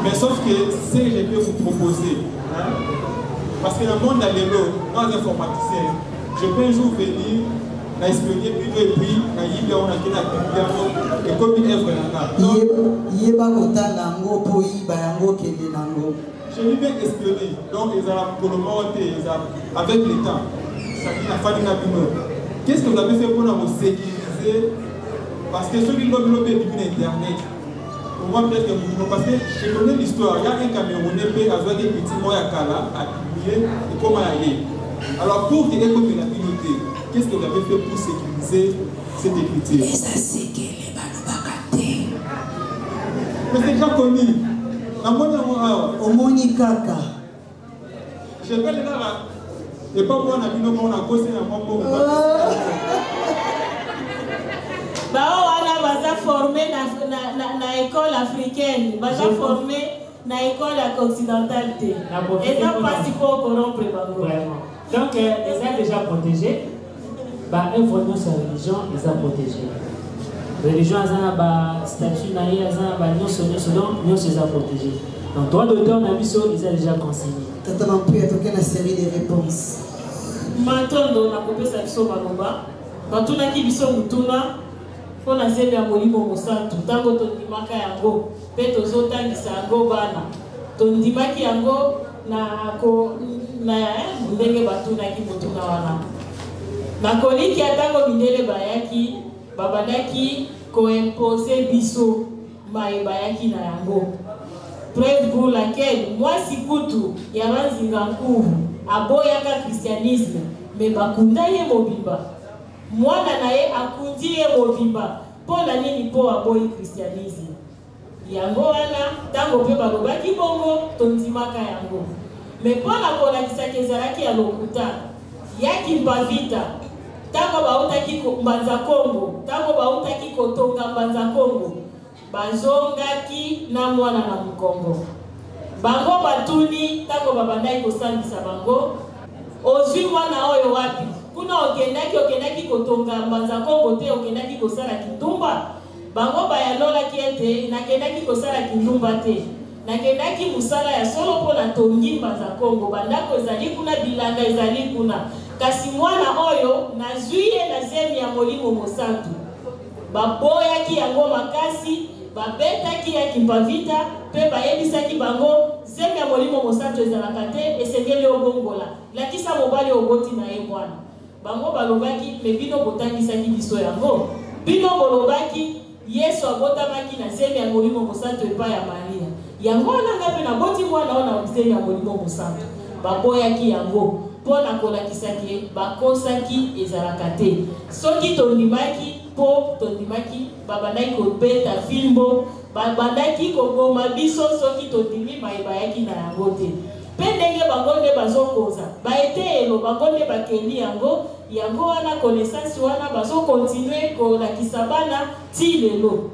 Mais sauf que ce que je peux vous proposer, hein, parce que le monde a les lots, dans les informaticiens, je peux un jour venir, espionner plutôt et puis, on a qui n'a et comme une œuvre là. Je lui vais espionner, donc ils ont pour le monde, avec l'État, ça qui n'a pas de nabino. Qu'est-ce que vous avez fait pour nous sécuriser? Parce que ceux qui l'ont développé depuis Internet, pour moi peut-être que vous parce que je connais l'histoire, il y a un Camerounais qui a joué des petits mots à Kala, à publier, et comment il y a. Alors pour que les communautés, qu'est-ce que vous avez fait pour sécuriser cette écriture? Et ça c'est que les balobakaté. Mais c'est déjà connu. Omoni kaka. Je vais le dire et pas moi na bino mon na kosi na mon. Bao wana baza formé na école africaine, baza formé na école occidentale. Et ça passe pour corrompre bango. Donc ils sont déjà protégés. Bah évolution sur religion, ils sont protégés. Religion a un statut naïe, a un non ils sont protégés. Donc droit d'auteur na biso ils sont déjà consignés. Tata Mampu a toqué la série de réponses. Matondo na kopesa biso maloba. Batuna ki biso mutuna pona zebe ya molimo mosantu tango tondimaka yango pe tozotangisa yango bana. Tondimaki yango na ndenge batunaki mutuna wana. Na koliki atango mindele bayaki babandaki koimpose biso bayaki na yango. Preuve pour laquelle moi sikutu ya banzinga nkuru aboyaka christianisme mais bakunda ye mobimba mwana na ye akundi ye mobimba pona nini po aboyi christianisme yango wana tango pe balobaki bongo tondimaka yango mais pona kolakisaki ezalaki ya lokuta yaki mpavita tango bautaki mbanza Kongo tango bautaki kotonga mbanza Kongo bazongaki na mwana na mukongo bango batuni tango babandaki kosambisa bango ozwi mwana oyo wapi kuna okendaki kotonga mbanza Kongo te okendaki kosala kitumba bango bayalolaki ete nakendaki kosala kindumba te nakendaki musala ya solo mpo na tongi mbanza Kongo bandako ezali kuna bilanga ezali kuna kasi mwana oyo nazwi ye na zemi ya molimo mosantu baboyaki yango makasi babetaki ya kimpavita pe bayebisaki bango zemi ya molimo mosantu ezalaka te esengeli obongola lakisa mobali oboti na ye mwana bango balobaki me bino botangisaki biso yango bino bolobaki Yesu abotamaki na zemi ya molimo mosantu epai ya Maria yango wana ngape na boti mwana ona zemi ya molimo mosantu baboyaki yango pona kolakisaki bakosaki ezalaka te soki tondimaki po tondimaki babandaki kobeta filmbo babandaki koboma biso soki tondimi mayebayaki na yango te mpe ndenge bango nde bazokoza baeteyelo bango nde bakeli yango yango wana connaissance wana bazokontinue kolakisa bana ti lelo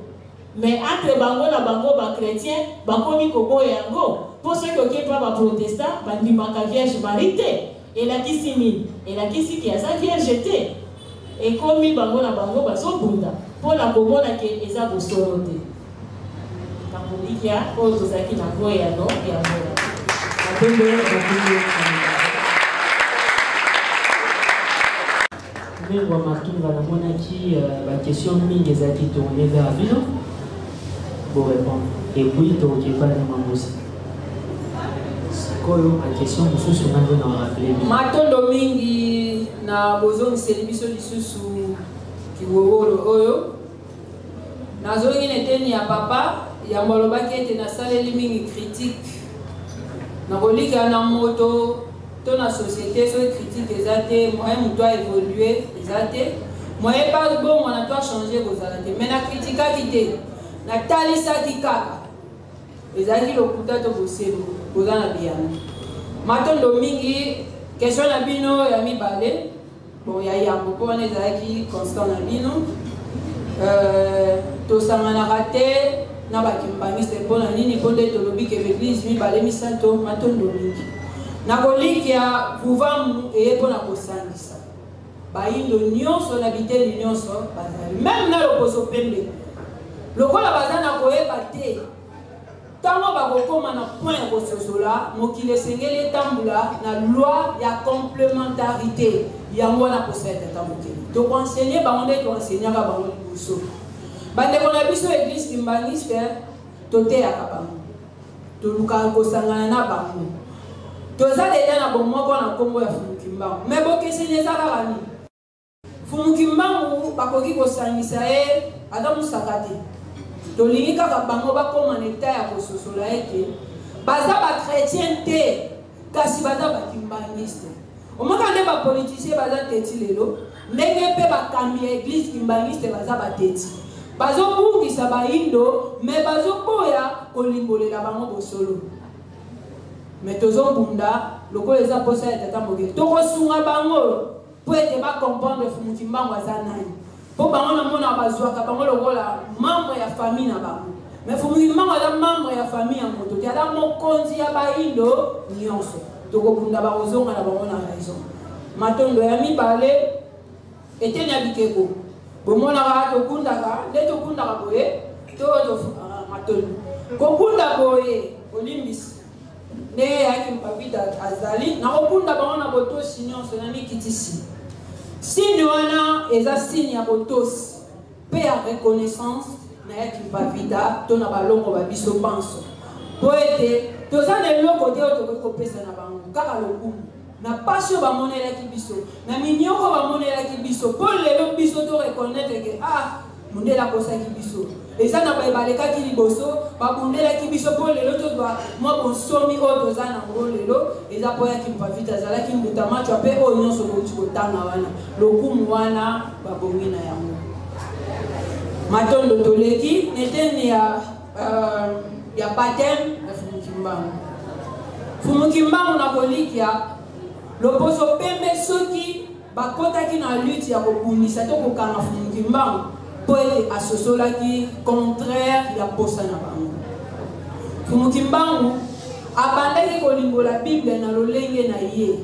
mais entre bango na bango bakretien bakomi koboya yango mpo soki okepa baprotestant bandimaka vierge Marie te elakisi nini elakisi ki aza vierge te ekomi bango na bango bazobunda mpo na komona ke eza bosolo te nakolikia oyo tozalaki na ngoyano yango Mengwa Matunga namonaki question mingi ezalaki tourné vers bino pour répondre et puis tokepa na mamosi sikoyo ma question mosusu nando na rappelé matondo mingi na bozongiseli biso lisusu kiwowolo oyo nazongi neteni ya papa ya molobaki ete nasaleli mingi critique nakolika na moto to na société so critique eza te moyen moto a évolué eza te moyen pas bon mwana to a changé kozala te mais na kritikaki te natalisaki kaka ezalaki lokuta to boselo koza na biyano matondo mingi question na bino ya mibale bon ya yango mpo wana ezalaki constant na bino tosanganaka te na bakimbangiste mpo na nini mpo nde tolobi ke l'église mibale misato matondo mingi nakolikia vuvamu eye mpo na kosangisa bayindo nyonso na biteli nyonso bazali même na loposo pembe lokola baza na koyeba te ntango bakokoma na point ya kososola mokili esengeli etambula na loi ya complémentarité yango wana kosala tata mokili tokoensegne bango nde toensegnaka bango liboso bandeko na biso église kimbangiste toteyaka bango tolukaka kosangana na bango toza deja na bomoko na nkombo ya Fumukimbangu me bokeseni eza kaka nini Fumukimbangu bakoki kosangisa ye ata mosaka te tolingi kaka bango bakoma na eta ya kososola ete baza bakretien te kasi baza bakimbangiste omaka nde bapolitisien baza teti lelo ndenge mpe bakambi ya église kimbangiste baza bateti bazobungisa bayindo me bazokoya kolimbolela bango bosolo me tozobunda lokola eza posa ya tata mokili tokosunga bango mpo ete bacomprendre Fumukimbangu aza nani mpo bango namona bazwaka bango lokola membre ya famille na bango me Fumukimbangu aza membre ya famille ya moto te aza mokonzi ya bayindo nyonso tokobunda bakozonga na bango na raison matondo ya mibale eteni ya bikeko bomonaka tokundaka nde tokundaka boye to matondo kokunda boye olimbisi nde yaki mpapita azali nakokunda bango na botosi nyonso na mikitisi signe wana eza signe ya botosi mpe ya reconnaissance na yaki mpapita to na balongo babiso banso po ete toza na eloko te oyo tokoki kopesa na bango kaka lokumu na pasi oyo bamonelaki biso na minioko bamonelaki biso mpo lelo biso to reconnaître ke mondele akosaki biso eza na balekaki liboso babundelaki biso mpo lelo tozwa mwa bonsomi oyo toza nango lelo eza mpo yaki mpavita azalaki mbuta matwa mpe oyo nyonso bouti kotanga wana lokumu wana babongi na yango matondo toleki neteni ya baptême ya Fumukimbangu Fumukimbangu nakolikia loposo pembe soki bakotaki na lutte ya kobundisa to kokanga Fumukimbangu mpo ete asosolaki contraire ya posa na bango Fumukimbangu abandaki kolimbola bible na lolenge na ye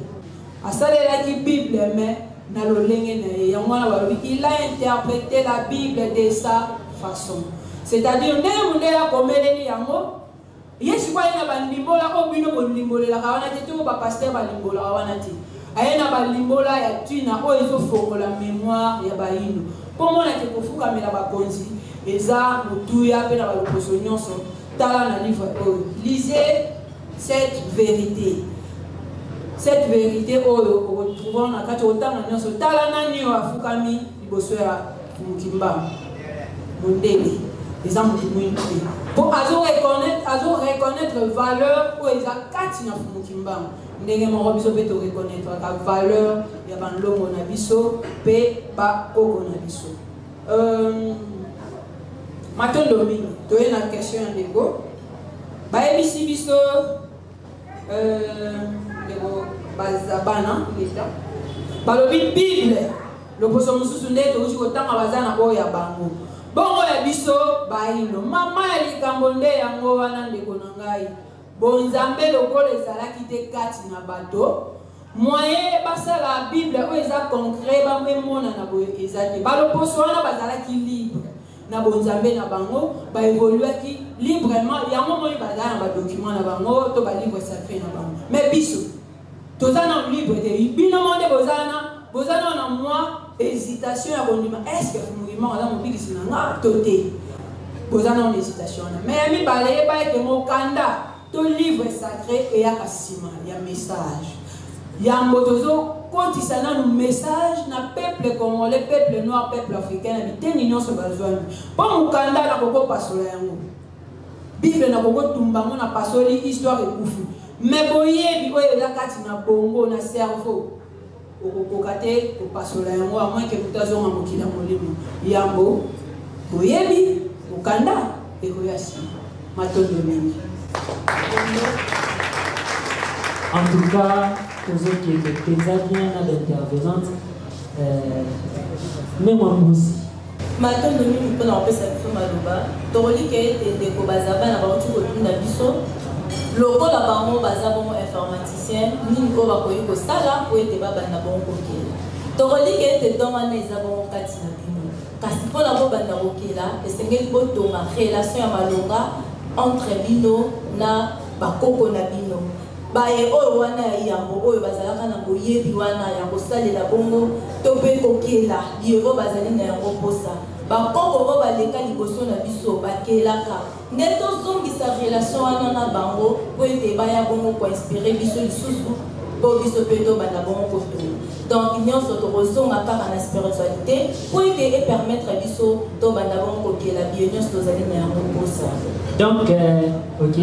asalelaki bible me na lolenge na ye yango wana balobi il a interprété la bible de sa façon c'est-à-dire ndenge mondele akomeleli yango ye sikoyo aye na balimbola oyo bino bolimbolelaka wana te to bapaster balimbolaka wana te aye na balimbola ya ntina oyo ezofongola mémoire ya bayindo mpo mona te kofukamela bakonzi eza motuya mpe na baloposo nyonso tala na livre oyo lisez cette vérité oyo okotrouvant na kati otanga nyonso tala nani oyo afukami liboso ya mokimba mondele eza motu mwini te mpo azoreconnaître valeur oyo eza kati na mokimba ndenge moko biso mpe toreconnaîtraka valeur ya bandongo na biso mpe bakoko na biso matondo mingi toye na question ya ndeko bayebisi biso ndeko bazabana leta balobi bible loposo mosusu nde tokuti kotanga baza na oyo ya bango bongo ya biso bayindo mama ya likambo nde yango wana ndeko na ngai bonzambe lokola ezalaki te kati na bato moye basala bible oyo eza concret bamemona na boye eza te baloposo wana bazalaki libre na bonzambe na bango baévoluaki librement yango moi bazala na badocument na bango to balivre sacré na bango mais biso toza na libre te bino monde bozana na moi hésitation ya kondima est-ce que mouvement aza mobikisi na nga to te bozana na hésitation wana mais ya mibale yeba ete mokanda to livre sacré eyaka nsima ya message yambo tozokotisa nanu message na peuple congolais, peuple noir, peuple africain na biteni nyonso bazwani mpo mokanda na kokopasola yango bible na kokotumbango na pasoli histoire ekufi mais boyebi oyo eza kati na bongo na cerveau okokoka te kopasola yango amoi ke moto azonga mokili ya molimo yambo boyebi mokanda ekoya nsima matondo mingi. En tout cas, pour ceux qui étaient bien l'intervenante, mais moi aussi. Matondo mingi mpona kopesa biso maloba tokolika ete ndeko bazaba na bauti kotunda biso lokola bango baza bongo informaticien nini oyo bakoki kosala po ete babanda bongo kokela tokolika ete don wana eza bongo kati na bino kasi mpona bobanda kokela esengeli botonga relation ya malonga entre bino na bakoko na bino baye oyo wana ya yambo oyo bazalaka na boyebi wana ya kosalela bongo to mpe kokela liero bazali na yango mposa bakoko bo baleka liboso na biso bakelaka nde tozongisa relation wana na bango po ete baya bongo koinspire biso lisusu po biso mpe tobanda bongo kotonga donc nyonso tokozonga kaka na spiritualité po ete epermettre biso tobanda bongo kokela bie nyonso tozali na yango mposa donc ok.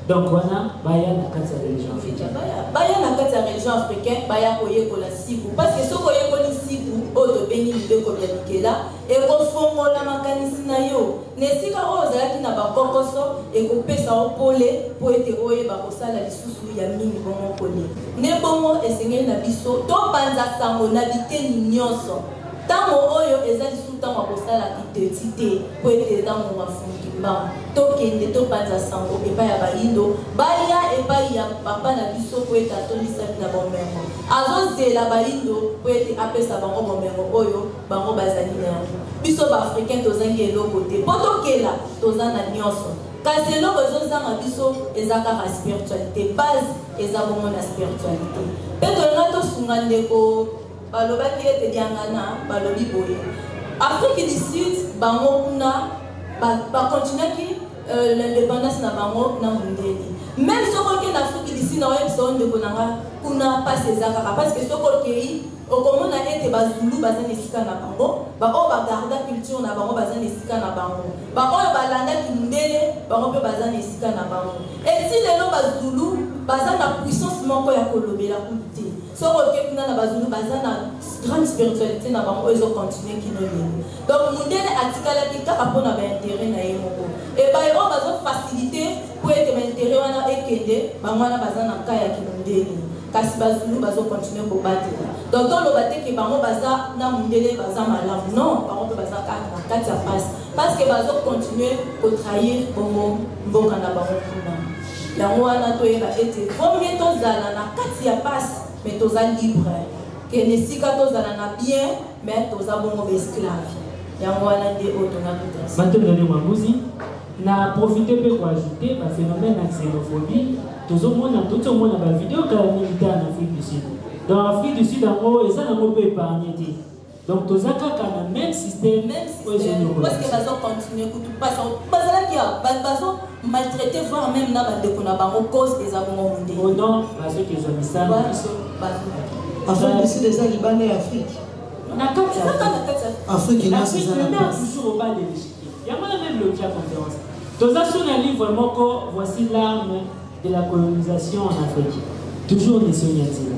Donc voilà, baya na kati ya religion africaine. Baya na kati ya religion africaine, baya koyekola siku. Parce que soko yekoli siku, oyo bengi libeko bya mikela, ekofongola makanisi na yo. Nesika oyo ozalaki na bakokoso, ekopesa opole po ete oyeba kosala lisusu ya mingi bongo kole. Ne bongo esengeli na biso, topanza sango na biteni nyonso. Tango oyo eza lisusu tango akosala identité po ete tango mafungi mbango tokende topanza sango epai ya bayindo baya epai ya papa na biso po ete atonisaki na bomengo azozela bayindo po ete apesa bango bomengo oyo bango bazali na yango biso baafricain tozangi eloko te mpo tokela toza na nyonso kasi eloko ezozanga biso eza kaka spiritualité base eza bongo na spiritualité mpe tolinga tosunga ndeko balobaki ete diangana balobi boye Afrique du Sud bango kuna bakontinuaki l'indépendance na bango na mundeli même soko ke na Afrique du Sud na oyebisa oyo ndeko nanga kuna pasi eza kaka parce que soko okei okomona ete bazulu baza na esika na bango baoyo bagarda culture na bango baza na esika na bango baoyo balandaki mundele bango mpe baza na esika na bango eti lelo bazulu baza na puissance moko ya kolobela kutu te soko oke kuna na bazulu baza na grande spiritualité na bango oyo ezocontinue kino lelo donc mundele atikalaki kaka mpona baintere na ye moko ebaye oyo bazofacilité po ete baintere wana ekende bango wana baza na ka ya kimundele kasi bazulu bazocontinue kobatela donc toloba te ke bango baza na mundele baza malamu non bango mpe baza kaka na kati ya pasi parce que bazocontinue kotrahir bongo mboka na bango kuna yango wana toyeba ete premier tozala na kati ya pasi mais toza libre kende esika tozala na bien mais toza bongo baesclave yango wana nde oyo tonakutasi batondone mwamuzi na profite mpe koajouter baphénomène ya xénophobie tozomona bavideo kala mingi te en Afrique du Sud donc Afrique du Sud yango eza nango mpe épargne te Donc, tu as le même système. Parce que vas continuer parce que vas maltraiter voire même na bande qu'on a cause des abonnements mondiaux. Oh non, parce que les amis ça. Afrique c'est des Libanais Afrique. Afrique il a toujours au bas de l'échiquier. Il y a même le dia conférence. Dans un livre vraiment que voici l'arme de la colonisation en Afrique. Toujours les soignants là.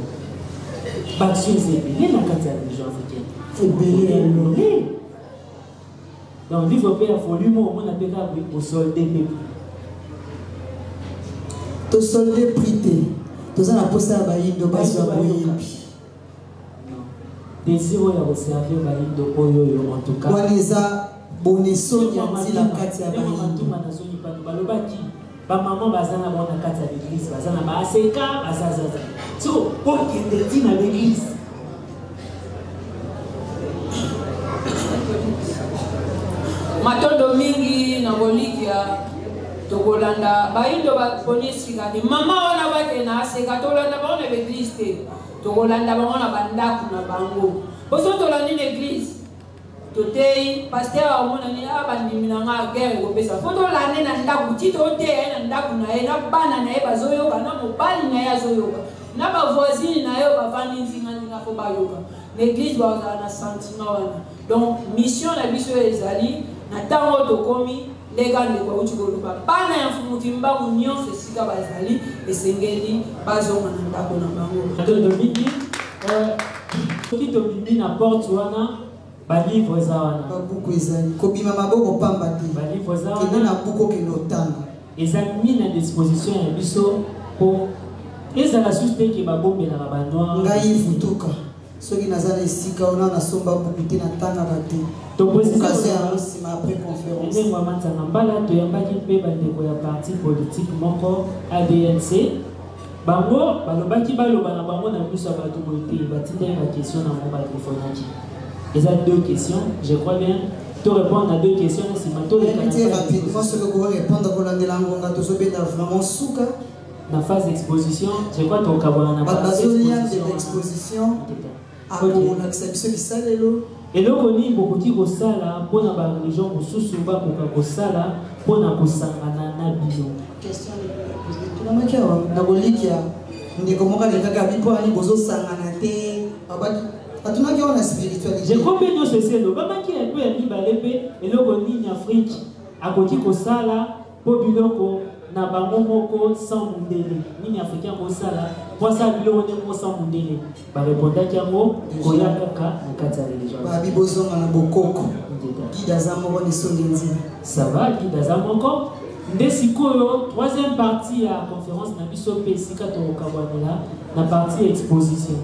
Baction c'est bien la carte de les gens africains. C'est bien. Donc livre père volume on appelle au soldé bébé. To soldé prité. To ça la posta ba yindo ba so boyebi. Désir ya observer ba yindo oyo en tout cas. Waneza boneso ya la carte ya ba yindo. Balobaki ba maman bazana bona carte ya l'église bazana ba aseka bazaza. So pour que te dit na l'église. Matondo mingi na bolikia tokolanda bayindo bakonisika ni mama wana bake na aseka tolanda baona l'église te tokolanda baona bandaku na bango boso tolanda l'église totei pasteur amona ni abandimi na nga guerre ko pesa foto lande na ndaku tito te na ndaku na ye na bana na ye bazoyoka na mobali na ye azoyoka na ba voisine na yo bavandi nzinga nzinga fo bayoka l'église bazala na sentiment wana donc mission na biso ezali na tango tokomi lega ndeko uti koluba bana ya mfumutimba nyonso esika bazali esengeli bazonga na ndako na bango domini soki tobimi na porte wana balivre eza wana babuku ezali kobima maboko pamba te balivre eza kende na buku okende otanga eza mis na disposition ya biso mpo ezala susu te ke babombelaka banoir ngai vutuka soki naza na esika ona nasomba buku te natangaka te tokasi yango nsima après conférence ndenge wamatanga mbala toyambaki mpe bandeko ya parti politique moko ADNC bango balobaki baloba na bango na biso ya bato boye te batindaki baquestion na bango batelefonaki eza deux questions je crois bien to répondre à deux questions na nsima rapidement soki okoki répondre kolandela ngonga tozobenda vraiment suka na phase d'exposition je crois tokabwana na bazolia de l'exposition akolakisa biso bisalelo eloko nini bokoki kosala mpona bareligion mosusu bakoka kosala mpona kosangana na bino tunamaki awa na kolikia ndeko moko alekaka bipo ani bozosangana te atunaki awa na spiritualité je crois mpe nyonso esi elobamaki yango ya mibale mpe eloko nini afrique akoki kosala mpo biloko na bango moko sans mundele nini africain kosala mpo asala biloko ndenge sans mundele barepondaki yango koya kaka na kati ya religion babi bozonga na bokoko guide aza moko nesongi nzina ça va guide aza moko nde sikoyo troisième partie ya conférence na biso mpe esika tokokabwanela na partie exposition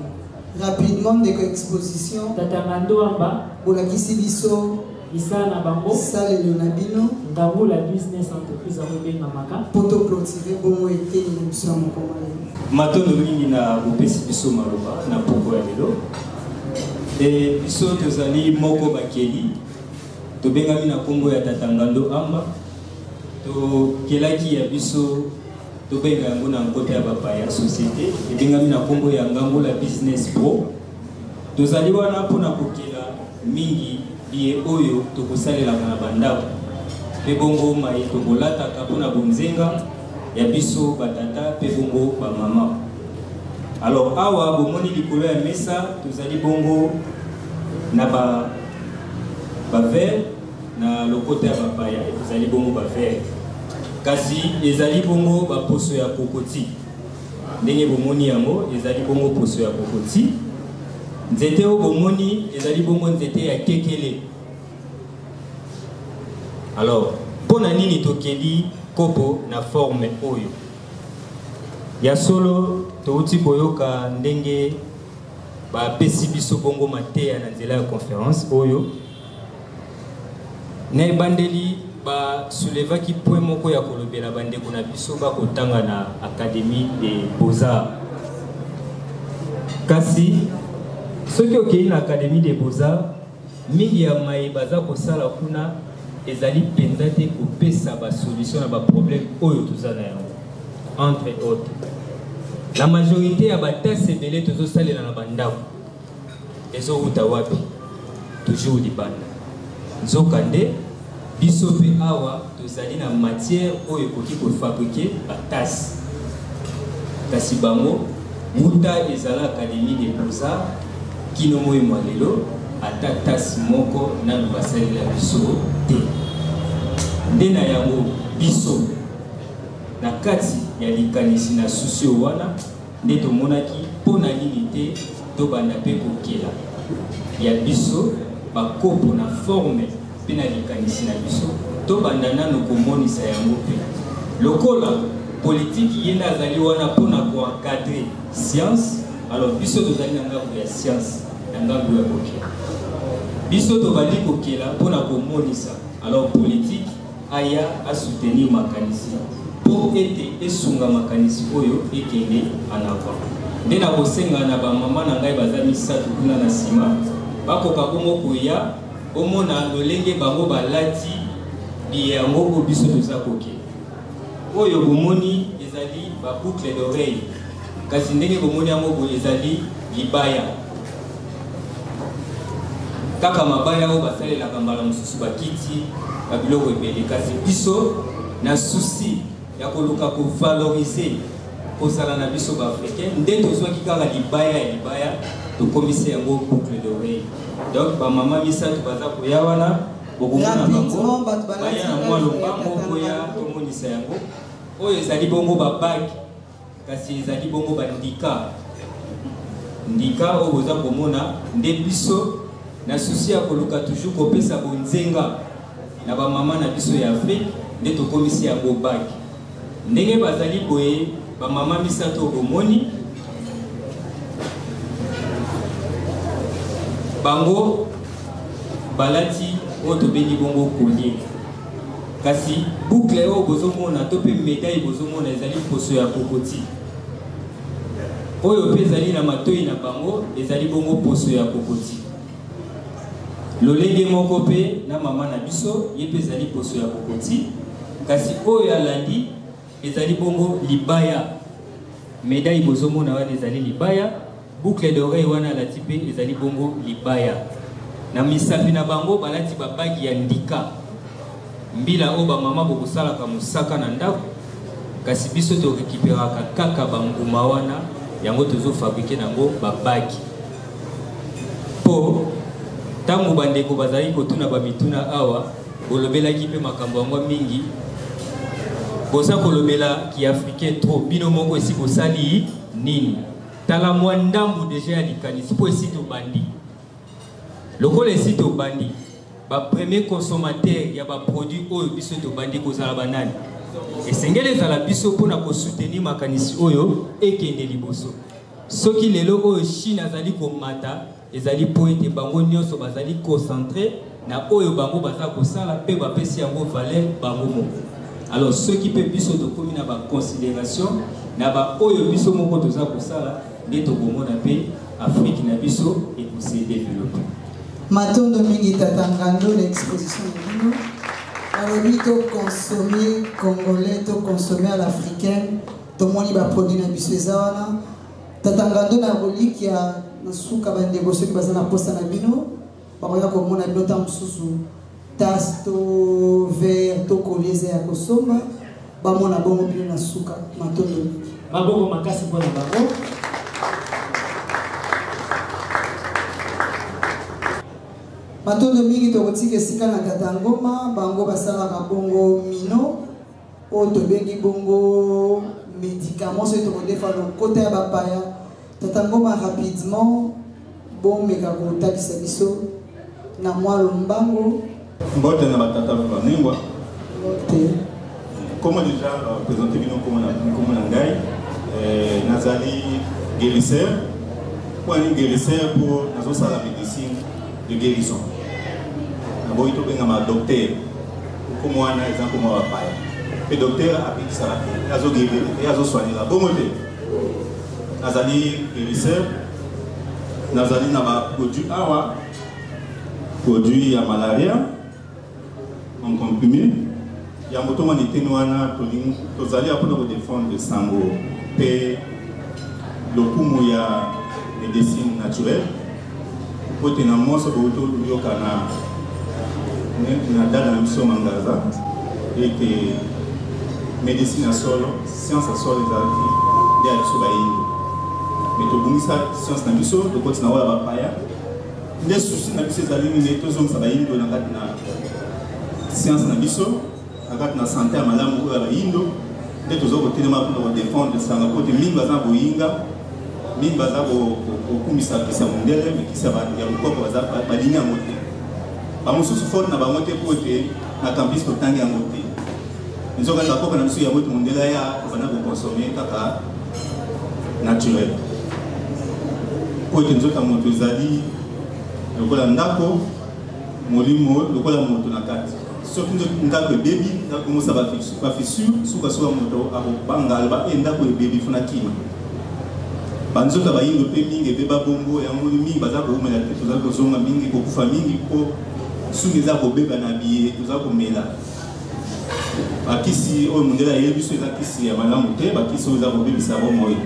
rapidement ndeko exposition tatanga ndoamba bolakisi biso isala na bango salelo na bino ngangula business entreprise akobengamaka mpo toclotire bongo eteni na biso ya mokomale matondo mingi na bopesi biso maloba na poko ya lelo e biso tozali moko bakeli tobengami na nkombo ya tatangando amba tokelaki ya biso tobenga yango na nkota ya bapaya société ebengami na nkombo ya ngangula business pro tozali wana mpona kokela mingi biye oyo tokosalelaka na bandako mpe bongo mai tokolataka mpona bonzenga ya biso batata mpe bongo bamama alors awa bomoni likolo ya mesa tozali bongo na bavere na lokota ya bapaya tozali bongo bavere kasi ezali bongo baposo ya kokoti ndenge bomoni yango ezali bongo poso ya kokoti nzete oyo bomoni ezali bongo nzete ya kekele alors mpona nini tokeli kopo na forme oyo ya solo touti koyoka ndenge bapesi biso bongo mateya na nzela ya conférence oyo na ebandeli basoulevaki point moko ya kolobela bandeko na biso bakotanga na académie des beaux-arts kasi soki okei na académie des beaux-arts mingi ya mai baza kosala kuna ezali mpenza te kopesa basolution na baproblème oyo toza na yango entre autres la majorité ya batase ebele tozosalela na bandako ezowuta wapi toujours libanda nzokande biso pe awa tozali na matière oyo ekoki kofabrike batasi kasi bango muta ezalaka académie des beaux-arts kino moyo mwa lelo ata tasi moko nano basalela biso te nde na yango biso na kati ya likanisi na susio wana nde tomonaki mpo na nini te tobanda mpe kokela ya biso bakopo na forme mpe na likanisi na biso tobanda nano komonisa yango mpe lokola politiki ye nde azali wana mpona koencadre science alors biso tozali na ngambo ya science na ngambo ya kokela biso tobandi kokela mpona komonisa alors politique aya asoutenir makanisi mpo ete esunga makanisi oyo ekende en avant nde na kosenga na bamama na ngai baza misato kuna na nsima bakoka bongo koya omona lolenge bango balati yango oyo biso toza kokela oyo bomoni ezali baboucle d'oreille kasi ndenge bomoni yango boye ezali libaya kaka mabaya oyo basalelaka mbala mosusu bakiti babiloko ebele kasi biso na souci ya koluka kovalorize kozala na biso baafricain nde tozwaki kaka libaya ya libaya tokomisi yango boucle d'oreille donc bamama misato baza koya wana bokomona bango baya na mwa lombango koya tomonisa yango oyo ezali bongo babagi kasi ezali bongo bandika ndika oyo boza komona nde biso na souci ya koluka toujours kopesa bonzenga na bamama na biso ya Afrique nde tokomisi yango bagi ndenge bazali boye bamama misato bomoni bango balati oyo tobengi bongo collier kasi boucle oyo bozomona to mpe médaille bozomona ezali poso ya kokoti oyo mpe ezali na matoi na bango ezali bongo poso ya kokoti lolenge moko mpe na mama na biso ye mpe ezali poso ya kokoti kasi oyo alandi ezali bongo libaya médaille bozomona wana ezali libaya boucle d'oreille wana alati mpe ezali bongo libaya na misapi na bango balati babagi ya ndika mbila oyo bamama bokosalaka mosaka na ndako kasi biso torekiperaka kaka banguma wana yango tozofabrike nango babagi mpo ntango bandeko bazali kotuna bamituna awa bolobelaki mpe makambo yango mingi boza kolobela kiafricain trop bino moko esi bosali nini tala mwa ndambu deja ya likanisi mpo esi tobandi lokola esi tobandi bapremier consommateur ya baproduit oyo biso tobandi kozala banani esengeli ezala biso mpona kosoutenir makanisi oyo ekende liboso soki lelo oyo Chine azali komata ezali mpo ete bango nyonso bazali concentré na oyo bango baza kosala mpe bapesi yango valeur bango moko alors soki mpe biso tokomi na baconsidération na baoyo biso moko toza kosala nde tokomona mpe Afrique na biso ekose développer matondo mingi tatangando l'exposition de bino alobi toconsommer congolais toconsommer à l'africaine tomoni baproduit na biso eza wana tatangando na kolikia na suka bandeko soki baza na posa na bino bakoya komona bino ntango mosusu tas to verre to koleze ya kosomba bamona bongo bino na suka matondo mingi maboko makasi mpona bango matondo mingi tokotika esika na tata ngoma bango basalaka bongo mino oyo tobengi bongo médicament soki tokodefa lokota ya bapaya tata ngoma rapidement bomeka kotalisa biso na mwa lombango mbote na batata baningwa mbote comment déjà présenter bino comme na ngai nazali guérisseur pour un guérisseur pour nazosala médecine de guérison naboyi tobengama docteur comme wana eza koma bapaya mpe docteur apekisaka te azoguérir te azosoignela bongo te nazali guérisseur nazali na baproduit awa produit ya malaria en comprimé yango tomoni teni wana tozali apona kodefendre sango mpe lokumu ya médecine naturelle Côté na moi so boto yoka na dada na miso mangaza et que médecine à solo, science à solo ezalaki nde ya biso bayindo. Mais tobungisa science na biso tokoti na oyo ya bapaya nde susi na biso ezali nini tozongisa bayindo na kati na science na biso na kati na santé ya malamu oyo ya bayindo nde toza kotelema mpona kodefendre sanga po te mingi baza boyinga mingi baza kokumisa kisi ya mondele me kisi ya bokoko baza balingi yango te bamosusu faute na bango te po ete na campus totangi yango te nzoka bakoko na biso yango ete mondele ya bana kokonsome kaka naturel po ete nzoka moto ezali lokola ndako molimo lokola moto na kati soki ndako ebebi nakomosa bafissure sukasuka moto akobanga aloba ndako ebebi funa kima banzoka bayindo mpe mingi ebeba bongo yango mingi baza koumela te toza kozonga mingi kokufa mingi mpo sungi eza kobeba na biye toza komela bakisi oyo mondele ayebi biso eza kisi ya malamu te bakisi oyo eza kobebisa bomoi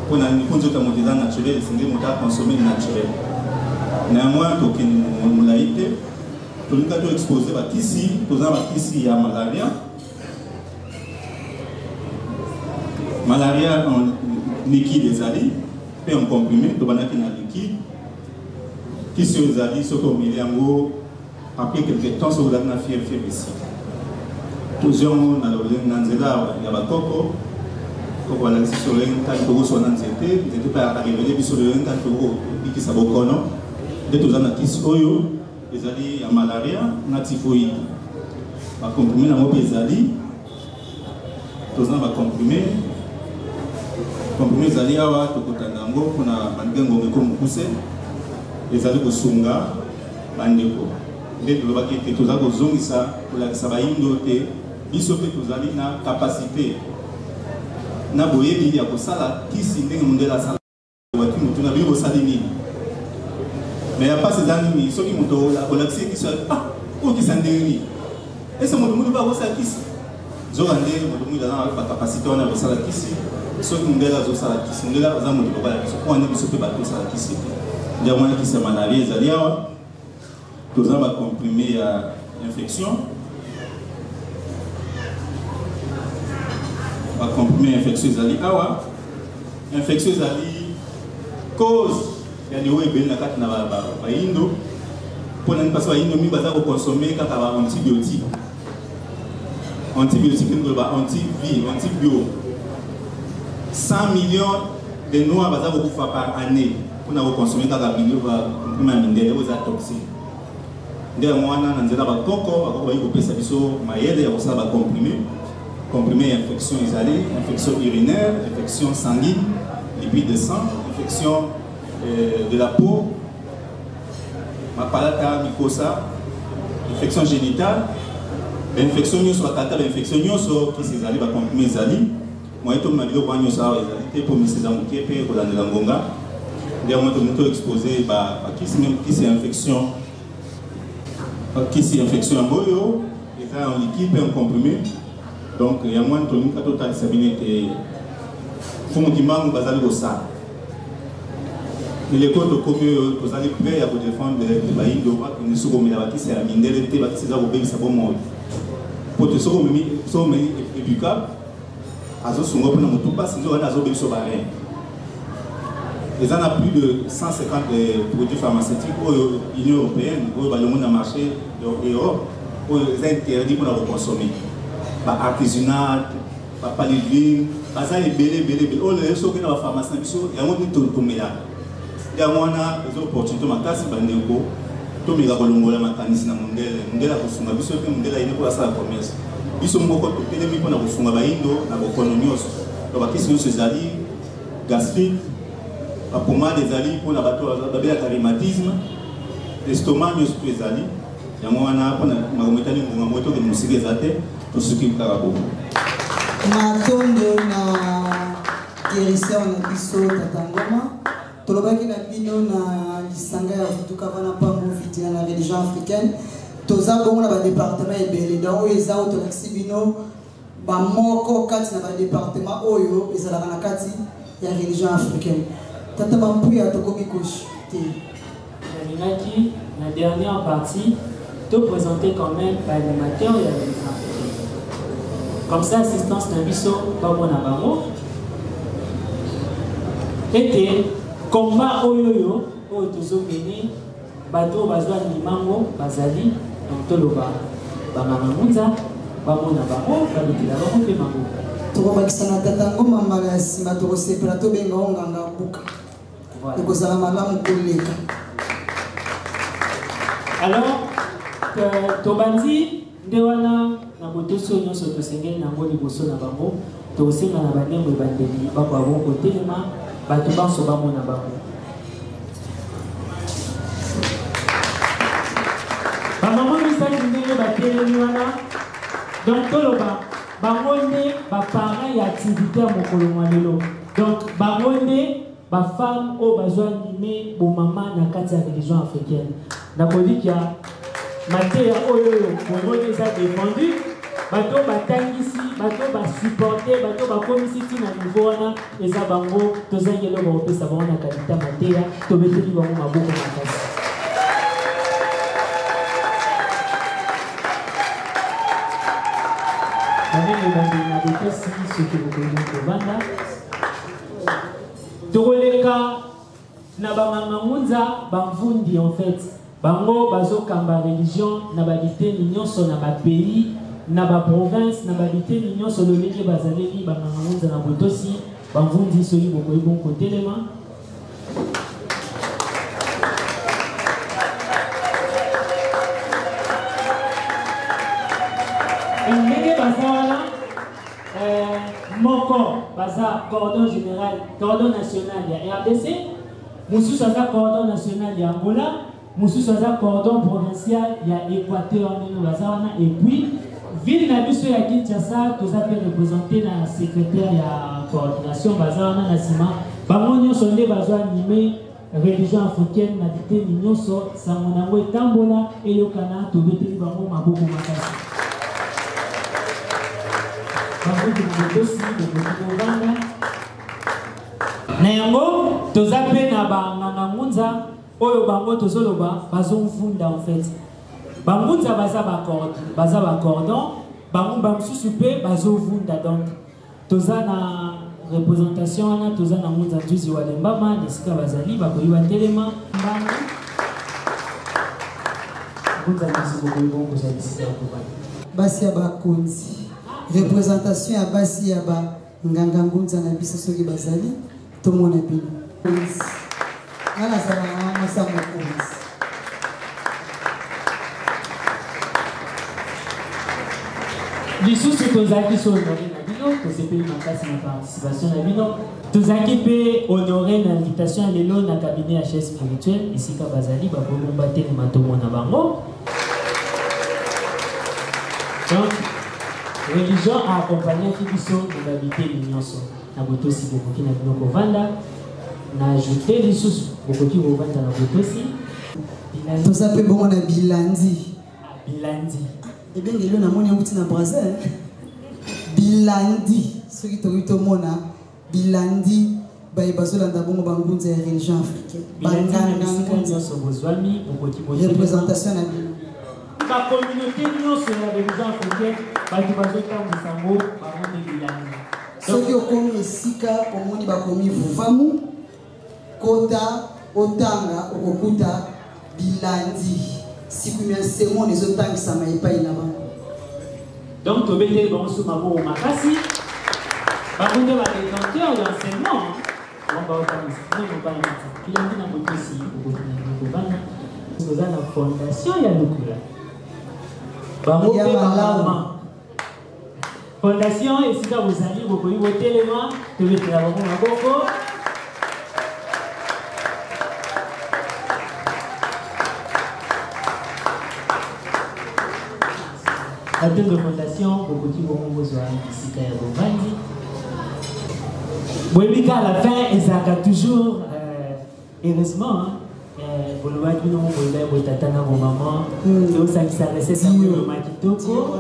mpo nzoka moto eza naturel esenge moto akonsome naturel na yango wana tokende molai te tolinga to expose bakisi toza bakisi ya malaria en liquide ezali pe en comprimé tobandaki na liquide kisi oyo ezali soki omeli yango après quelque temps soki ozali na fièvre esi tozwi yango na nzela ya bakoko koko balakisi so lolenge kati tokoswa na nzete mpe akarevele biso lolenge kati tokobikisa bokono nde toza na kisi oyo ezali ya malaria na typhoïde bakomprime nango mpe ezali toza na bakomprime komprime ezali awa tokotanga yango mpona bandenge ngomeko mokuse ezali kosunga bandeko nde tolobaki ete toza kozongisa kolakisa bayindo te biso mpe tozali na kapasité na boyebi ya kosala kisi ndenge mondele asala waki motu na bino bosali nini mais ya pasi eza nini soki moto olakisi kisi okisa ndenge nini ese moto moto bakosala kisi zoka nde moto moto aza na bakapasité wana kosala kisi soki mondele azosala kisi mondele aza moto lokola biso mpo wana biso mpe bato osala kisi te nde amwana kisi ya malaria ezali awa toza bakomprime ya infection bakomprime ya infection ezali awa infection ezali cause ya liwo ebeli na kati na bayindo mpona mpasi bayindo mingi baza kokonsome kaka ba antibiotique ndenge koloba antivie antibio 100 millions de noirs baza kokufa par année mpona kokonsome kaka bilio bakomprime ya mindele oyo eza toxique nde yango wana na nzela bakoko bayi kopesa biso mayele ya kosala bakomprime comprimé infection ezali infection urinaire, infection sanguine, lipide de sang, infection de la peau, mapalata, mucosa, infection génitale, infection nyoso bakata infection nyoso qui ezali ba comprimé ezali moi to na biloko nyoso awa ezali te po miseza mokie pe kolandela ngonga ndia moi to moto exposé ba kisi même kisi infection kisi infection ya moyo eza en liquide en comprimé. Donc, il y a moins de temps que tout a été fait. Faut que nous basons le ça. Les codes comme vous allez prêt à vous défendre les bains d'eau, que nous sommes là qui c'est la mine de l'été, qui c'est là où bien ça va mourir. Pour te sauver, sommes éducables. À ce moment où nous tout passe, nous avons azobé sur barré. Ils en a plus de 150 produits pharmaceutiques au l'Union européenne, au le marché d'Europe, où ils interdits pour nous consommer. Artisanat, paludisme, ça est belé. Oh, les choses que nous avons pharmacie, il y a un peu de tout. Il y a des opportunités, makasi bandeko, to mega kolongola makanisi na mundela kusunga biso pe mundela ine ko asala commerce. Biso moko to telemi pona kusunga baindo na bokono nyonso. To bakisi nyonso ezali gastrique, ba pomade ezali pona bato babela rhumatisme, l'estomac nyonso to ezali. Yango wana pona makometani ngunga moto ke musike ezate. Tout ce qui est carabo. Matondo na guérisseur na biso tatangoma. Tolobaki na bino na lisanga ya futuka wana pambo vitina na religion africaine. Toza bongo na ba département ebele donc eza otolakisi bino ba moko kati na ba département oyo ezalaka na kati ya religion africaine. Tata bampuya tokomi koshi te. la dernière partie, de présenter quand même l'animateur et l'animateur. Comme ça, assistance Nabiso, Babo Nabamo. Et combat Oyoyo, Otozo Beni, Bato Bazwa Nimango, Bazali, donc Toloba, Bamamamuza, Babo Nabamo, Balukila Bamo Pemango. Tokobakisana tatango mamala sima tokosepela tobenga onganga buka ekozala malamu koleka. Alors tobandi nde wana na botoso nyonso tosengeli nango liboso na bango tokosenga na bandembo ebandeli bako ya bongo telema bato banso bamona bango bamama misali ndenge batelemi wana donc toloba bango nde baparent ya activité ya mokolo mwa lelo donc bango nde bafemme oyo bazwa anime bomama na kati ya religion africaine nakolikia mateya oyo bongo eza défendu bato batangisi bato basupporte bato bakomisi ntina niveau wana eza bango tozangi eloko bakopesa bango na kalita mateya tobeteli bango maboko makasi banene bandeli na botesi soki bokolingi kovanda tokoleka na bamangamunza bamvundi en fait bango bazokamba religion na babiteni nyonso na bapays na baprovince na babiteni nyonso lolenge bazaleli bamangamunza na botosi bamvundi soki bokoyi bongo kotelema ndenge baza wana moko baza cordon général cordon national ya RDC mosusu aza cordon national ya Angola mosusu aza cordon provincial ya Équateur ndenge baza wana et puis ville na biso ya Kinshasa toza mpe représenté na secrétaire ya coordination baza wana na nsima bango nyonso nde bazwa anime religion africaine na biteni nyonso sango nango etambola eyokana tobeteli bango maboko makasi na yango toza mpe na bangangamunza oyo bango tozoloba bazomvunda en fait bangunza baza bacordon bango bamosusu mpe bazovunda donc toza na représentation wana toza na ngunza nzuzi wa lembama esika bazali bakoyi batelema mbanga ngunza nzuzi bokoyi bongo kozalisisa kobana basi ya bakonzi représentation ya basi ya ba nganga ngunza na biso soki bazali tomona bino ala sala na sama konzi lisusu tozalaki so honore na bino tosepeli makasi na participation na bino tozalaki mpe honore na invitation ya lelo na cabinet ya chaise spirituelle esika bazali babomba telema tomona bango donc religion accompagnaki biso na babiteli nyonso na botosi bokoki na bino kovanda na ajoute lisusu bokoki kovanda na botosi toza mpe bongo na bilandi bilandi elio namoni yanguti na Brazil bilandi soki tokoki tomona bilandi baye bazolanda bongo bangunza ya religion africaine nyonso bozwami bokoki représentation na bino bacommunauté nyonso ya religion africaine bato bazotambwisa ngo bamoni bilandi soki okomi esika omoni bakomi vuvamu kota otanga okokuta bilandi sikumi ya seconde ezotangisama epai na bango donc tobeteli bango so maboko makasi bango nde badétenteur d'enseignement baotangisa nobana bilandi na botosi okobana toza na fondation ya lokula bango mpe balama fondation esika bozali bokoyi botelema tobetela bango maboko la de fondation bokoki bongo bozwa esika ya bovandi boyebika à la fin ezalaka toujours heureusement bolobaki bino boyeba boyetata na bomama eosangisa recette yango kitoko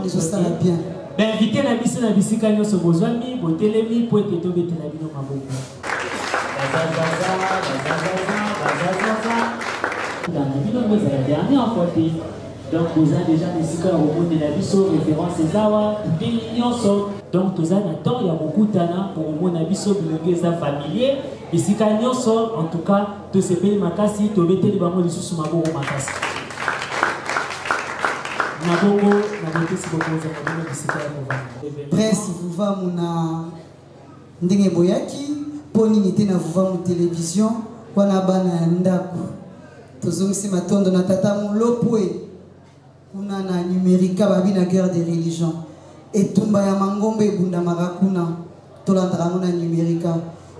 bainvité na biso na bisika nyonso bozwami botelemi po ete tobetela bino maboko bazazaza dernière fois. Donc, vous avez déjà des cigares au monde de la biso, référence Ezawa, des millions sont. Donc, vous avez un temps, il y a beaucoup de temps pour le monde de la biso, les familiers. Et si vous sont, en tout cas, de ces pays makasi, de mettez les bambous, les sous maboko makasi. Naboko, naboko, si vous pouvez Prince, vous va mon ndenge boyaki, poni nite na vous va mon télévision, wana bana ndako. Tozongisi matondo na tata mulopwe. Kuna na numérika babi na guerre des religions. Et tumba ya mangombe bunda marakuna. Tolandra na numérika.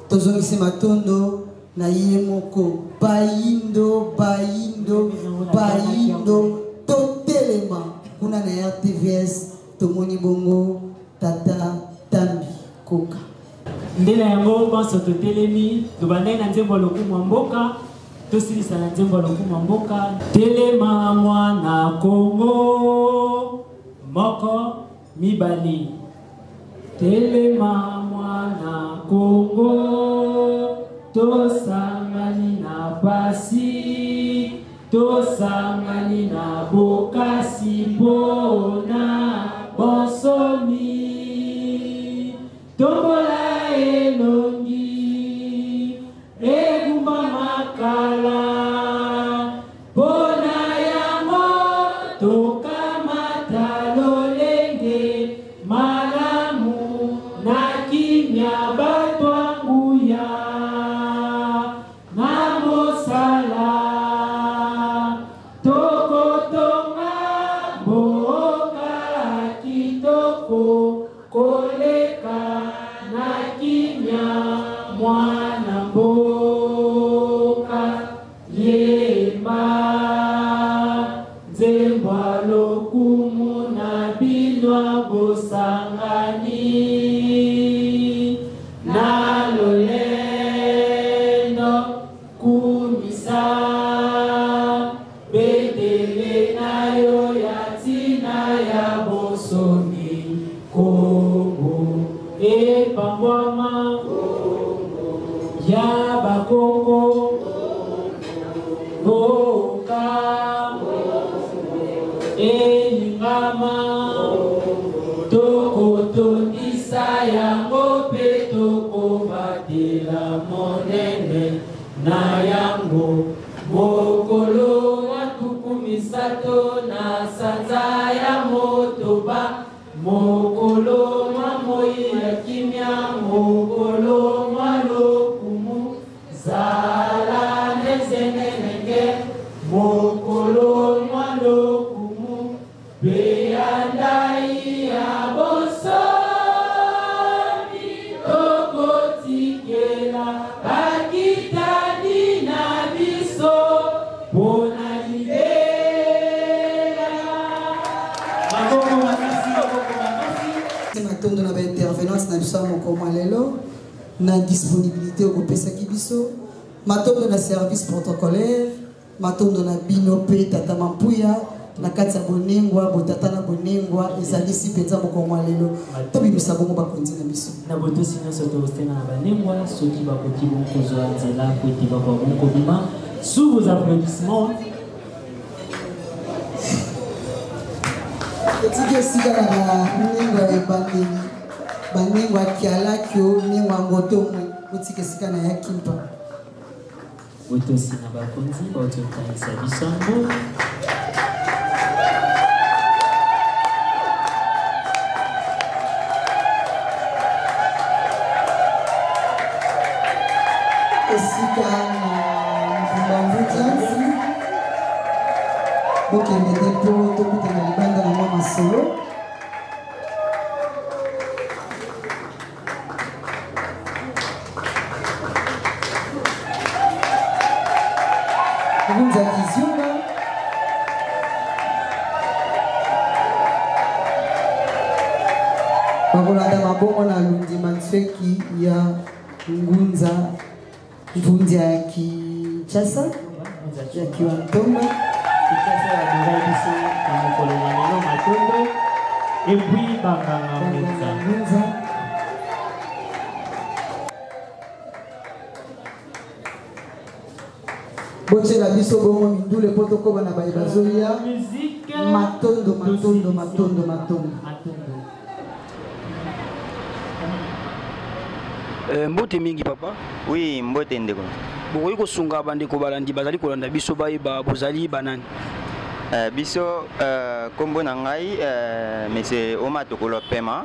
Tozongisi matondo na yemoko. Bayindo, bayindo, bayindo. Totelema. Kuna na RTVS. Tomoni bongo. Tata Tambi Koka. Ndela yango banso totelemi. Tobandai na nzembo lokumu mboka. Tosilisa na nzembo lokumu mboka. Telema mwana Kongo. Moko mibali. Telema mwana Kongo. Tosangani na pasi. Tosangani na bokasi pona bonsomi. Tombola elongi. Egumba makala. Pona yango. Tokamata lolenge. Malamu na kimya batwanguya. Namosala. Tokotonga. Boka kitoko. Koleka na kimya. Mwana mboka. Yemba. Nzembwa lokumu na bilwa bosangani. Na lolendo kumisa. Bedele na yo ya tina ya bosomi. Kongo epangwama. Ya bakoko. Boka. Elingama. Tokotondisa yango pe tokobatela monene na yango. Mokolo watuku misato na sanza ya motoba. Mokolo mamoi ya kimya. Mokolo malokumu. Zala nezenenenge. Mokolo malokumu. Beandai ya bosomi. Tokotikela bakitani na biso. Bona libera. Makoko makasi, makoko makasi. Matondo na ba intervenance na biso moko lelo na disponibilité au pesa kibiso. Matondo na service protocolaire. Matondo na bino pe tata mampuya. Na kati ya bonengwa botata na bonengwa ezalisi penza moko lelo. Tobimisa bongo bakonzi na biso. Na boto sina soto ostenga na banengwa soki bakoti bongo zo nzela ko etiba kwa bongo bima. Sous vos applaudissements. Etike sika na nengwa ebandeli. Banengwa kialakyo nengwa ngotomwe. Otike sika na yakimpa. Boto sina bakonzi boto kanisa bisambo. Esika na mbambutanzi bokende depo tokuta na libanda na mwa masolo. Kunza kizunga bakolanda mabongo na lundi mansweki ya ngunza Mvunzi ya Kinshasa, ya Kiwantomba, Kinshasa ya Birabiso, na mokolo na lelo matondo, et puis Banganga Mwenza. boche la biso bongo mindule poto ko bana ba bazolia matondo matondo matondo matondo mbote mingi papa. Oui, mbote ndeko. Bokoyi kosunga bandeko balandi bazali kolanda biso bayeba bozali banani. Biso kombo na ngai monsieur Oma Tokolo Pema.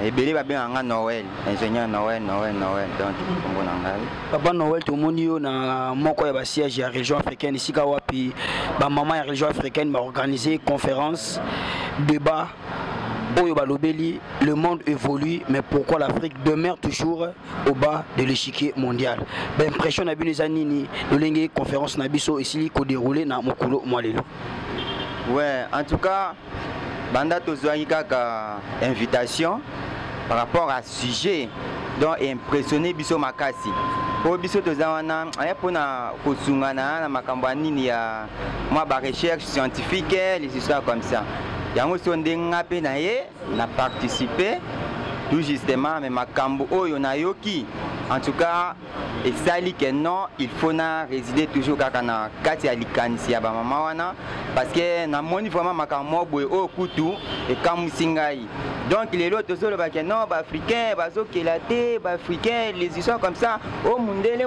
Ebele babenganga Noël, ingénieur Noël donc kombo na ngai. Papa Noël tomoni yo na moko ya ba siège ya région africaine ici ka wapi ba maman ya région africaine ba organiser conférence débat. Oyo balobeli, le monde évolue, mais pourquoi l'Afrique demeure toujours au bas de l'échiquier mondial? L'impression na bino zanini, le conférence na biso ici ko déroulé na mokolo mwalelo. Ouais, en tout cas, banda tozwaki kaka invitation par rapport à sujet donc impressionné biso makasi. Po biso tozawana aya pona kosungana na makambo nini ya moi ba recherche scientifique, les histoires comme ça. Yango sondenga pe na ye na participer tout justement mais makambo oyo na yoki en tout cas et sali que non il faut na résider toujours kaka na kati ya likanisi ya ba mama wana parce que na moni vraiment makambo boye o kutu et kamusingai donc les autres solo ba que non ba africain bazo kelate ba africain les histoires comme ça o mundele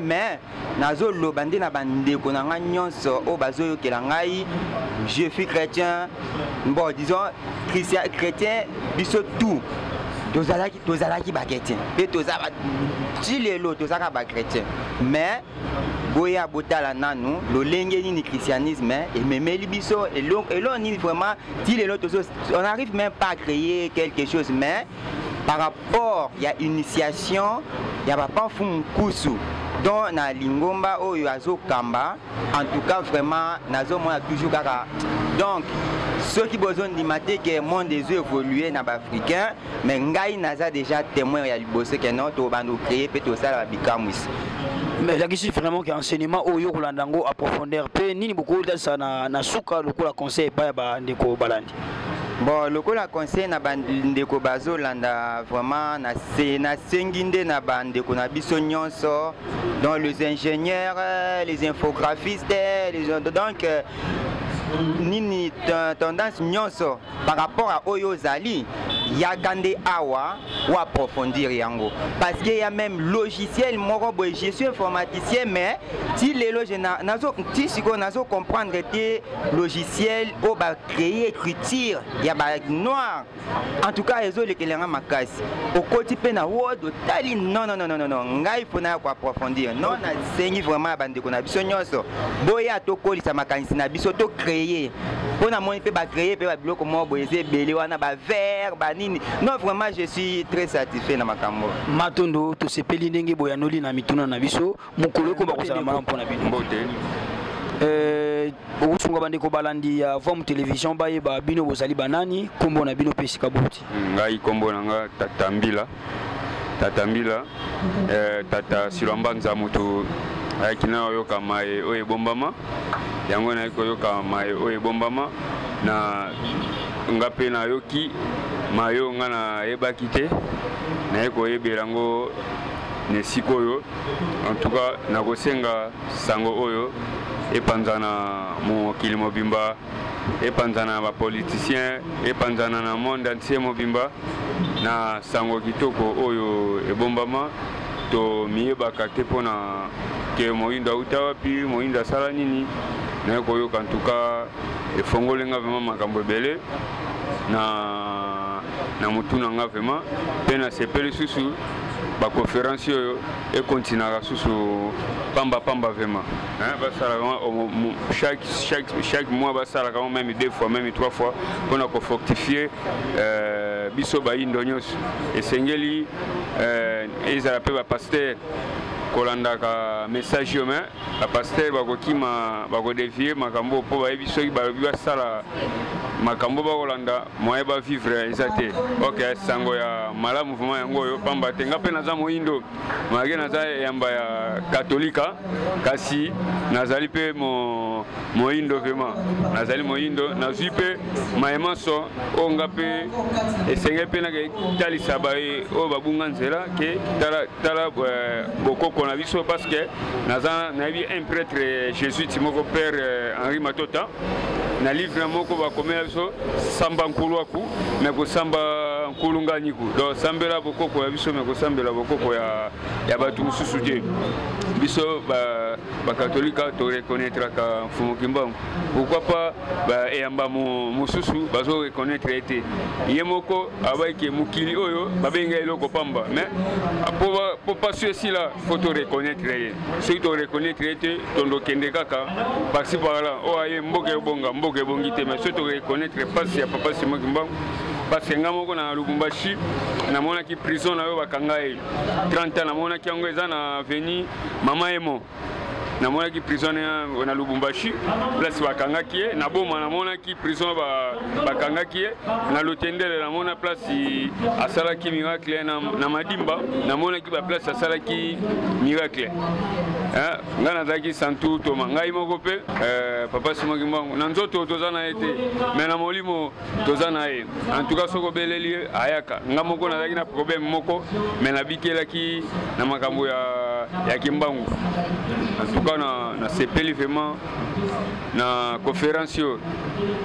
mais nazo lo bande na bande ko na nyonso o bazo yo kelangai je suis chrétien bon disons chrétien biso tout tozalaki ba chrétien et tozala ti lelo tozaka ba chrétien mais boya botala nanu lolenge ni christianisme et memeli biso et l'on ni vraiment ti lelo on n'arrive même pas à créer quelque chose mais par rapport il y a initiation il y a pas fum kusu donc na lingomba oyo azo kamba en tout cas vraiment nazo mona toujours kaka donc ceux qui besoin d'imiter que le monde des yeux évolué dans l'Africain, mais ngai naza déjà témoin ya liboso que non to bando créer pe to ça la bikamus. Mais la question vraiment que enseignement au yo kolandango à profondeur pe nini beaucoup ça na suka lokola conseil pa ba ndeko balandi. Bon lokola conseil na bandeko bazo landa vraiment na senginde na bandeko na biso nyonso donc les ingénieurs, les infographistes, donc nini tendance nyonso par rapport à Oyo Zali Yagande Awa ou approfondir yango parce qu'il y a même logiciel moro boy je suis informaticien mais si les nazo ti siko nazo comprendre que logiciel au ba créer écriture il y a ba noir en tout cas les autres kelenga makasi au côté pena word tali non ngai fona ko approfondir non na sengi vraiment bande ko na biso nyonso boya to kolisa makanisi na biso to créer pona moni pe ba créer pe ba biloko mo boyeze belé wana ba vert ba nini non vraiment je suis très satisfait na makambo matondo to sepeli ndenge boyanoli na mituna na biso mukolo ko ba kozala mala mpona bino mbote okusunga bandeko balandi ya vom télévision bayeba bino bozali banani kombo na bino pe sika buti ngai kombo na nga tatambila tata silombanza mutu ayaki na oyoka maye oyo ebombama yango nayaki koyoka maye oyo ebombama na nga mpe nayoki mayo nga nayebaki te nayaki koyebela yango na esika oyo en tout cas nakosenga sango oyo epanzana mokili mobimba epanzana bapoliticien epanzana na monde entier mobimba na sango kitoko oyo ebombama to miyebaka te mpona ke moyindo auta wapi moyindo asala nini naye koyoka en tout cas efongolenga vraiment makambo ebele na motu na nga vraiment mpe na sepeli susu baconférence oyo ekontinaka susu pamba vraiment basala chaque mois basalaka même 2 fois même 3 fois mpona kofortifier biso bayindo nyonso esengeli ezala mpe bapaster kolandaka message yo mais bapaster bakokima bakodevie makambo mpo bayebi soki balobi basala makambo bakolanda moye bavivre eza te. Ok, sango ya mala mouvement yango oyo pamba te nga mpe naza moyindo malgré naza yamba ya katolika kasi nazali mpe moyindo vraiment nazali moyindo nazwi mpe mayemaso oyo nga mpe esenge mpe nake talisa baye oyo babunga nzela ke tala bokoko na biso parce que naza nayebi un prêtre jésuite moko père Henri Matota na livre moko bakomela biso samba nkulu aku me kosamba nkulu nganiku donc sambela bokoko ya biso me kosambela bokoko ya bato mosusu te biso bakatolika toreconnaîtraka mfumu kimbangu pourquoi pas eyamba mosusu bazoreconnaître ete ye moko abaike mokili oyo babenga eloko pamba mais po pasu esila fo toreconnaître ye soki toreconnaître ete tondokende kaka parci parla oyo aye mboka ebonga mboka ebongi te mais soki toreconnaître pasi ya papa Simon Kimbangu parce que nga moko na Lubumbashi namonaki prison na yo bakanga ye 30 ans namonaki yango eza na avenue Mama Emo namonaki prison na Lubumbashi place bakangaki ye na boma namonaki prison bakangaki ye na Lotendele namona place asalaki miracle na Madimba namonaki ba place asalaki miracle nga nazalaki santu toma ngai moko mpe papa Simon Kimbangu na nzoto toza na ye te mais na molimo toza na ye en tout cas soko beleli ayaka nga moko nazalaki na problème moko mais nabikelaki na makambo ya Kimbangu en tout cas na sepeli vraiment na conférence yo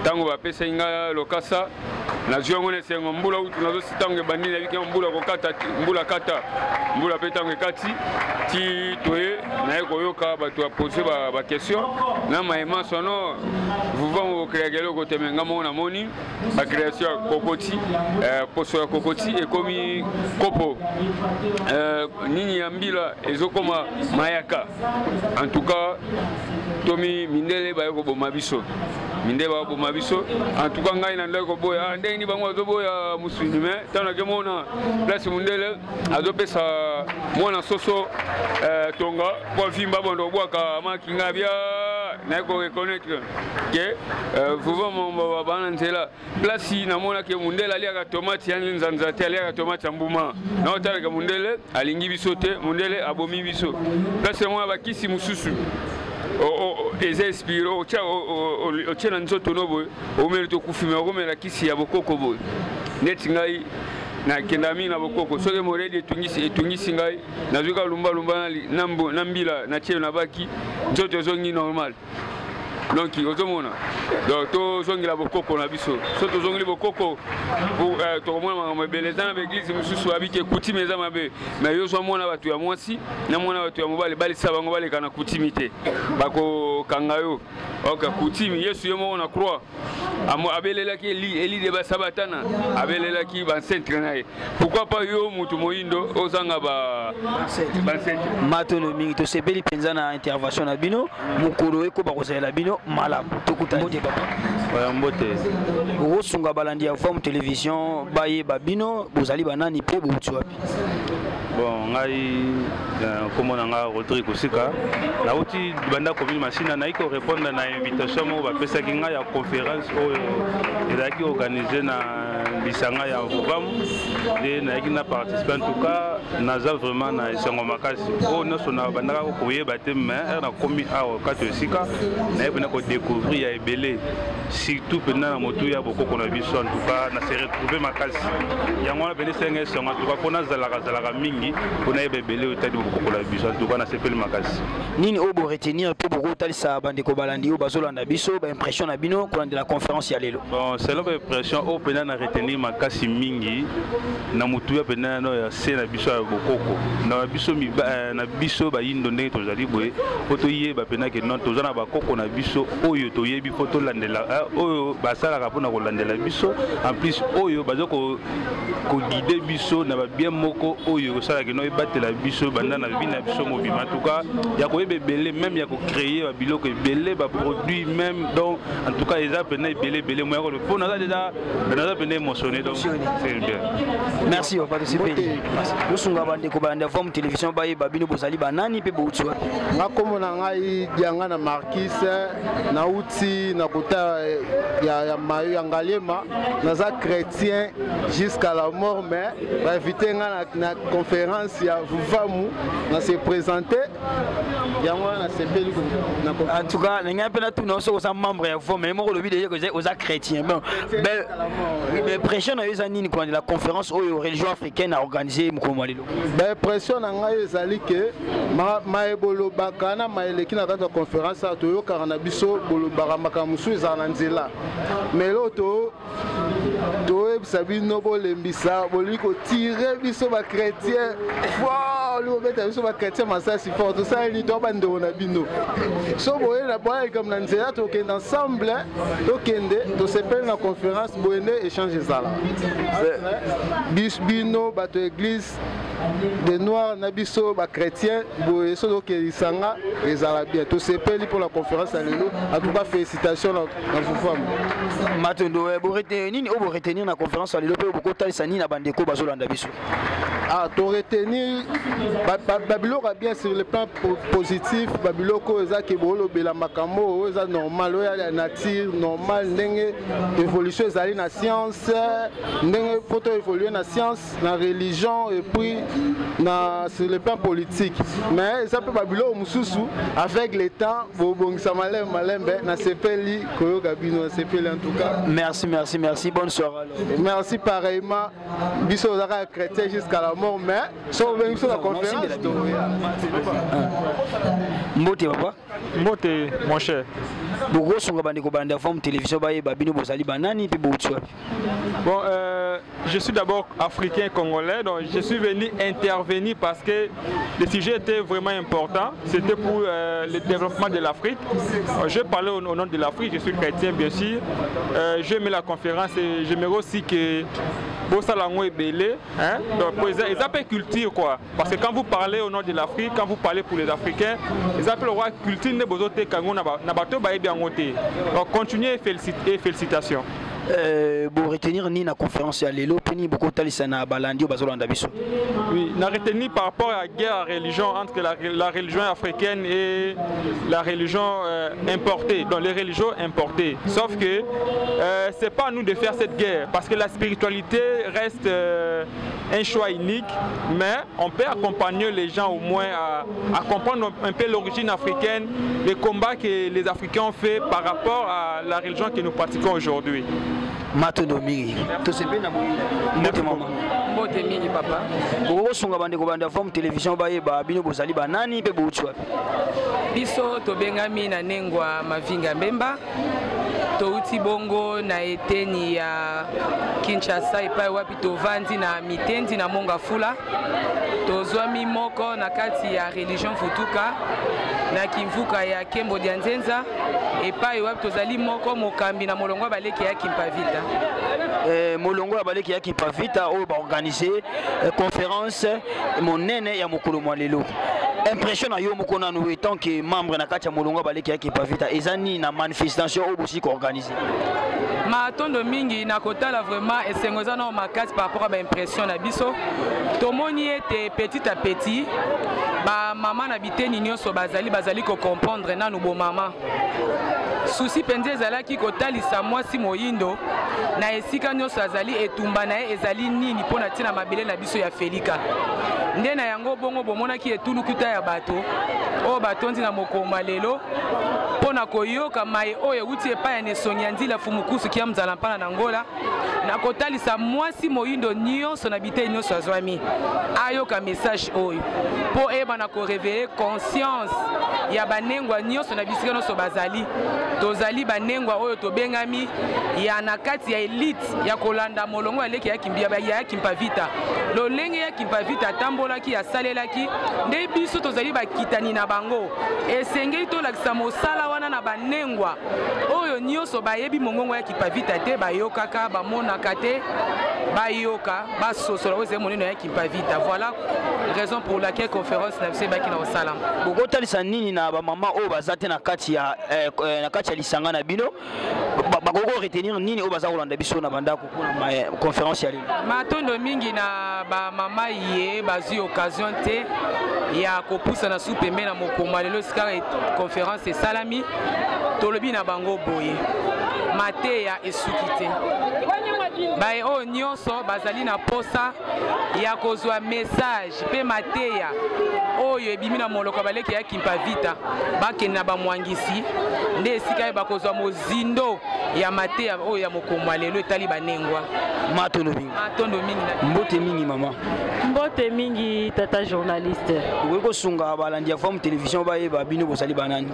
tango bapesa inga lokasa na ziongo ne sengo mbula utu nazo sitango bandini na bikema mbula kokata mbula kata mbula petango kati ti toye na koyoka bato a poser ba question na maema sono vuva mo créer keloko temenga mo na moni ba création kokoti poso ya kokoti ekomi kopo nini ya mbila ezokoma mayaka en tout cas tomi mindele ba yoko boma biso mindele ba boma biso en tout cas ngai na ndako boya ndenge ni bango azoboya musulmi tana ke mona place mindele azopesa mona soso tonga kwa vimba bondo bwaka makinga bia na ko reconnaître que vuva mo bana nzela place na mona ke mundele ali aka tomate yani nzanza te ali aka tomate mbuma na otala ke mundele alingi biso te mundele abomi biso place mo bakisi mususu eza inspiré otiena nzoto no boye omeli tokufima okomela kisi ya bokoko boye neti ngai nakenda mingi na bokoko soki moredi etungisi ngai nazwi ka lumbalumba na mbila natie na baki nzoto ezongi normal donc ozomona donc tozongela bokoko na biso so tozongeli bokoko tokomona makambo ebele eza na baeglise mosusu abiki ekutimi eza mabe mais yo zomona bato ya mwasi na mona bato ya mobali balisa bango baleka na kutimi te bakokanga yo ok kutimi yesu ye moko na croix abelelaki eli de basabatana abelelaki bancentre na ye pourquoi pas yo mutu moyindo ozanga bancentre matono mingi tosepeli mpenza na intervention na bino mokolo ekoba kozalela bino malamu tokutani mbote papa oya mbote okosunga balandi ya forme télévision bayeba bino bozali banani mpe bouti wapi bon ngai komona nga Rodrigue Kosika nauti banda commune Masina nayi ko répondre na invitation mo bapesaki ngai ya conférence oyo ezalaki organisé na lisanga ya Vuvam et naiki na participer en tout cas naza vraiment na esengo makasi oyo nyonso na bandaka koyeba te mais na komi awa kati esika naye mpena kodécouvrir ya ebele surtout mpena na motu ya bokoko na biso en tout cas na se retrouver makasi yango wana pene esenga esongo en tout cas mpo nazalaka mingi mpo nayeba ebele oyo tali bokoko na biso en tout cas nasepeli makasi nini oyo boretenir mpe bokotalisa bandeko balandi oyo bazolanda biso baimpression na bino kolandela conférence ya lelo bon selon baimpression oyo mpena na retenir makasi mingi na motu ya mpena no ya se na biso ya bokoko na biso bayindo ndenge tozali boye mpo toyeba mpena ke non toza na bakoko na biso oyo toyebi mpo tolandela oyo basalaka mpona kolandela biso en plus oyo baza koguide biso na babien moko oyo ça qui nous battre la biso banda na vie na biso mobile en tout cas il y a quoi belé même il y a créer biloko belé ba produit même donc en tout cas les appels belé moi pour nous déjà émotionné donc c'est bien. Merci pour participer. Nous sommes bande ko bande forme télévision ba babino bozali banani pe boutsu ngako na ngai dianga na Marquis na uti na kota ya mayo ya Ngaliema naza chrétien jusqu'à la mort mais va inviter na conférence ya Vuvamu na se présenter yango na sepeli en tout cas nga pe na tout non so membre ya Vuvamu mais mo lobi déjà que aux chrétiens bon ben pression na yeza nini kwa la conférence au religion africaine a organisé mkomo lelo ben pression na ngai ezali que maebolo bakana maeleki na kata conférence a toyo karana biso bolo baramaka musu ezana nzela mais l'auto to sabino bolembisa boliko tirer biso ba chrétien wow lo beta biso ba chrétien masasi fort to ça ni to bando na bino so boye la boye comme na nzela to kende ensemble to kende to sepel na conférence boende échange zala bino bato église des noirs nabiso ba chrétien boye so do kelisanga les arabes to sepeli pour la conférence à lelo en tout cas félicitations dans vos femmes matondo bo retenir o bo retenir na conférence à lelo pe bo kotalisa ni na bandeko bazolanda biso to retenir babiloko bien sur le plan positif babiloko eza ke bolo bela makambo eza normal oya nature normal ndenge évolution ezali na science ndenge photo évoluer na science na religion et puis sur le plan politique mais ça peut babiloko mususu avec le temps bobongisa malembe na sepeli koyoka bino na sepeli en tout cas merci bonne soirée alors merci pareillement biso zaka chrétien jusqu'à la mort mais so ben sur la conférence mbote papa mbote mon cher beaucoup sont bande ko bande forme télévision ba babino bozali banani pe boutsu bon je suis d'abord africain congolais donc je suis venu intervenir parce que le sujet était vraiment important c'était pour le développement de l'Afrique je parlais au nom de l'Afrique je suis chrétien bien sûr j'aime la conférence et j'aimerais aussi que Bossalango est belé, hein? Donc ils appellent culture quoi. Parce que quand vous parlez au nom de l'Afrique, quand vous parlez pour les Africains, ils appellent culture ne bozote kango na bato ba bien ngoté. Donc continuez et félicitations. Pour retenir ni la conférence à l'élo, puis beaucoup talisana balandi au bazolanda biso. Oui, n'a retenu par rapport à la guerre à religion entre la religion africaine et la religion importée, donc les religions importées. Sauf que c'est pas à nous de faire cette guerre, parce que la spiritualité reste un choix unique, mais on peut accompagner les gens au moins à comprendre un peu l'origine africaine, les combats que les Africains ont fait par rapport à la religion que nous pratiquons aujourd'hui. Matonomi, tout c'est bien mbote mama. Mbote mingi papa. Boko songa bande ko bande forme télévision ba bino bozali banani pe boutsu. Biso to bengami na nengwa mavinga mbemba. To uti bongo na eteni ya Kinshasa epai wapi to vandi na mitendi na Mongafula. To zwami moko na kati ya religion futuka na kimvuka ya Kembo dia Nzenza epai wapi tozali moko mokambi na molongo baleki ya Kimpavita. Molongo ya baleki ya Kimpavita o ba organiser conférence monene ya mokolo mwalelo. Impression na yo mokona nous étant que membre na kati ya molongo baleki ya Kimpavita ezani na manifestation o bosi ko organiser. Matondo mingi na kotala vraiment esengoza na makati par rapport à ba impression na biso. Tomoni ete petit à petit ba maman na biteni nyonso bazali ko comprendre na no bo mama. Souci penze ezalaki kotalisa mwasi moyindo na esika nyonso azali etumba na ezali nini pona tina mabele na biso ya Felika. Nde na yango bongo bomonaki etulukuta ya bato o batondi na mokoma lelo pona koyoka mai oyo uti epa ya nesongi ya ndila fumukusu kia mzala mpana na Angola na kotalisa mwasi moyindo nyonso na bite nyonso azwami ayoka message oyo po eba na ko réveiller conscience ya banengwa nyonso na bisika nyonso bazali tozali banengwa oyo tobengami ya na kati ya elite ya kolanda molongo aleki ya kimbia ya Kimpavita lolenge ya Kimpavita tambolaki ya salelaki nde biso tozali bakitani na bango esengeli tolakisa mosala wana na banengwa oyo nyonso bayebi mongongo ya Kimpavita te bayokaka bamonaka te bayoka basosola oze monino ya kimpavita. Voilà raison pour laquelle conférence na biso baki na osalam. Bokotalisa nini na ba mama o bazate na kati ya lisanga na bino bakoko retenir nini o baza kolanda biso na bandako kuna conférence ya lelo. Matondo mingi na ba mama ye bazi occasion te ya kopusa na supembe na mokoma lelo sika conférence salami tolobi na bango boye mate ya esukite bae o nyonso bazali na posa ya kozwa message pe mateya oyo ebimi na moloko baleki ya kimpavita bakende na bamwangisi nde esika bakozwa mozindo ya mateya oyo ya mokomwa lelo etali banengwa. Matondo mingi mbote mingi mama mbote mingi tata journaliste weko sunga balandi ya forme télévision bayeba bino bozali banani.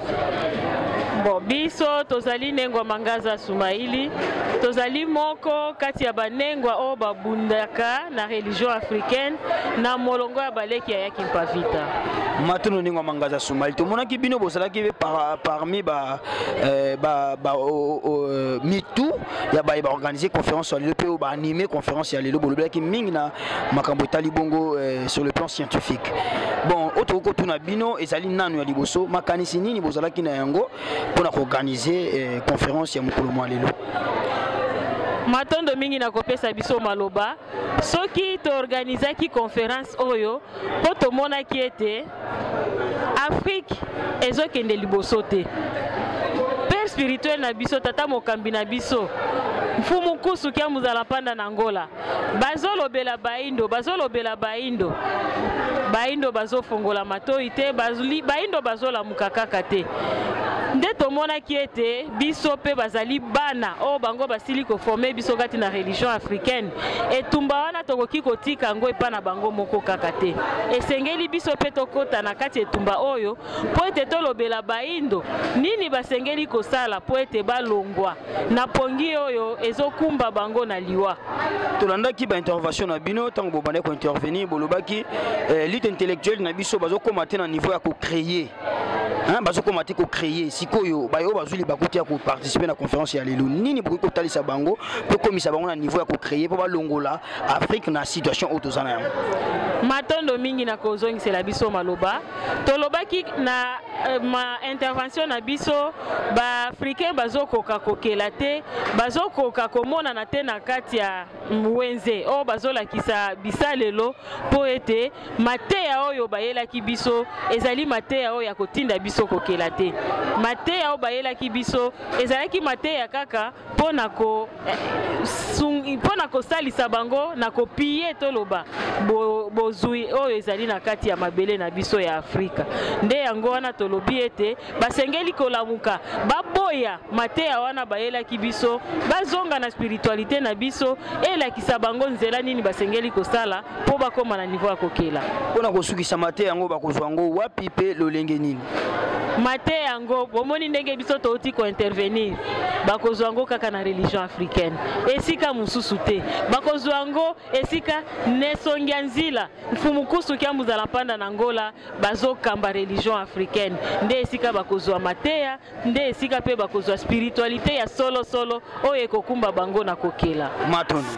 Bon, biso tozali nengwa Mangaza Sumaili tozali moko kati ya banengwa o babundaka na religion africaine na molongo ya baleki ya kimpavita. Matondo nengwa Mangaza Sumaili tomonaki bino bozalaki parmi mitu ya ba organiser conférence sur le peu ba animer conférence ya lelo bolobaki mingi na makambo etali bongo sur le plan scientifique. Bon otoko tuna bino ezali nanu ya liboso makanisi nini bozalaki na yango pour organiser conférence ya mokolo mwa lelo. Matondo mingi na kopesa biso maloba soki to organizaki conférence oyo po tomona ki ete Afrique ezokende liboso te. Père spirituel na biso tata mokambi na biso mfumu kusu kia muzala panda na Angola bazolobela baindo bazofongola matoi te baindo bazola mukakaka te. Nde tomona ki ete biso pe bazali bana o bango basili ko former biso kati na religion africaine etumba wana tokoki kotika ngo epa na bango moko kaka te. Esengeli biso pe tokota na kati etumba oyo po ete tolobela baindo nini basengeli kosala po ete balongwa na pongi oyo ezokumba bango na liwa. Tolandaki ba intervention na bino tango bobande ko intervenir bolobaki lutte intellectuelle na biso bazokoma te na niveau ya ko créer bazokoma te ko créer sikoyo bayo bazuli bakuti ya ko participer na conférence ya lelo nini bokoki kotalisa bango po komisa bango na niveau ya ko créer po balongola Afrique na situation otozana yango. Matondo mingi na kozongisela biso maloba tolobaki na ma intervention na biso ba africain bazokoka kokela te bazokoka komona na te na kati ya mwenze o bazolakisa bisalelo po ete mateya oyo bayelaki biso ezali mateya oyo ya kotinda biso kokela te. Mateya oyo bayelaki biso ezalaki mateya kaka pona kosalisa bango na kopie toloba bozui oyo ezali na kati ya mabele na biso ya Afrika. Nde yango wana tolobi ete basengeli kolamuka baboya mateya wana bayelaki biso bazonga na spiritualité na biso elakisa bango nzela nini basengeli kosala po bakoma na niveau ya kokela. Pona kosukisa mateya yango bakozwa ngo wapi pe lolenge nini? Mateya yango bomoni ndenge biso touti ko intervenir bakozwa ngo kaka na religion africaine esika mususu te bakozwa ngo esika nesongia nzila mfumu kusu kia muzala panda na Angola bazokamba religion africaine nde esika bakozwa mateya nde esika pe bakozwa spiritualité ya solo oyo ekokumba bango na kokela. Matondo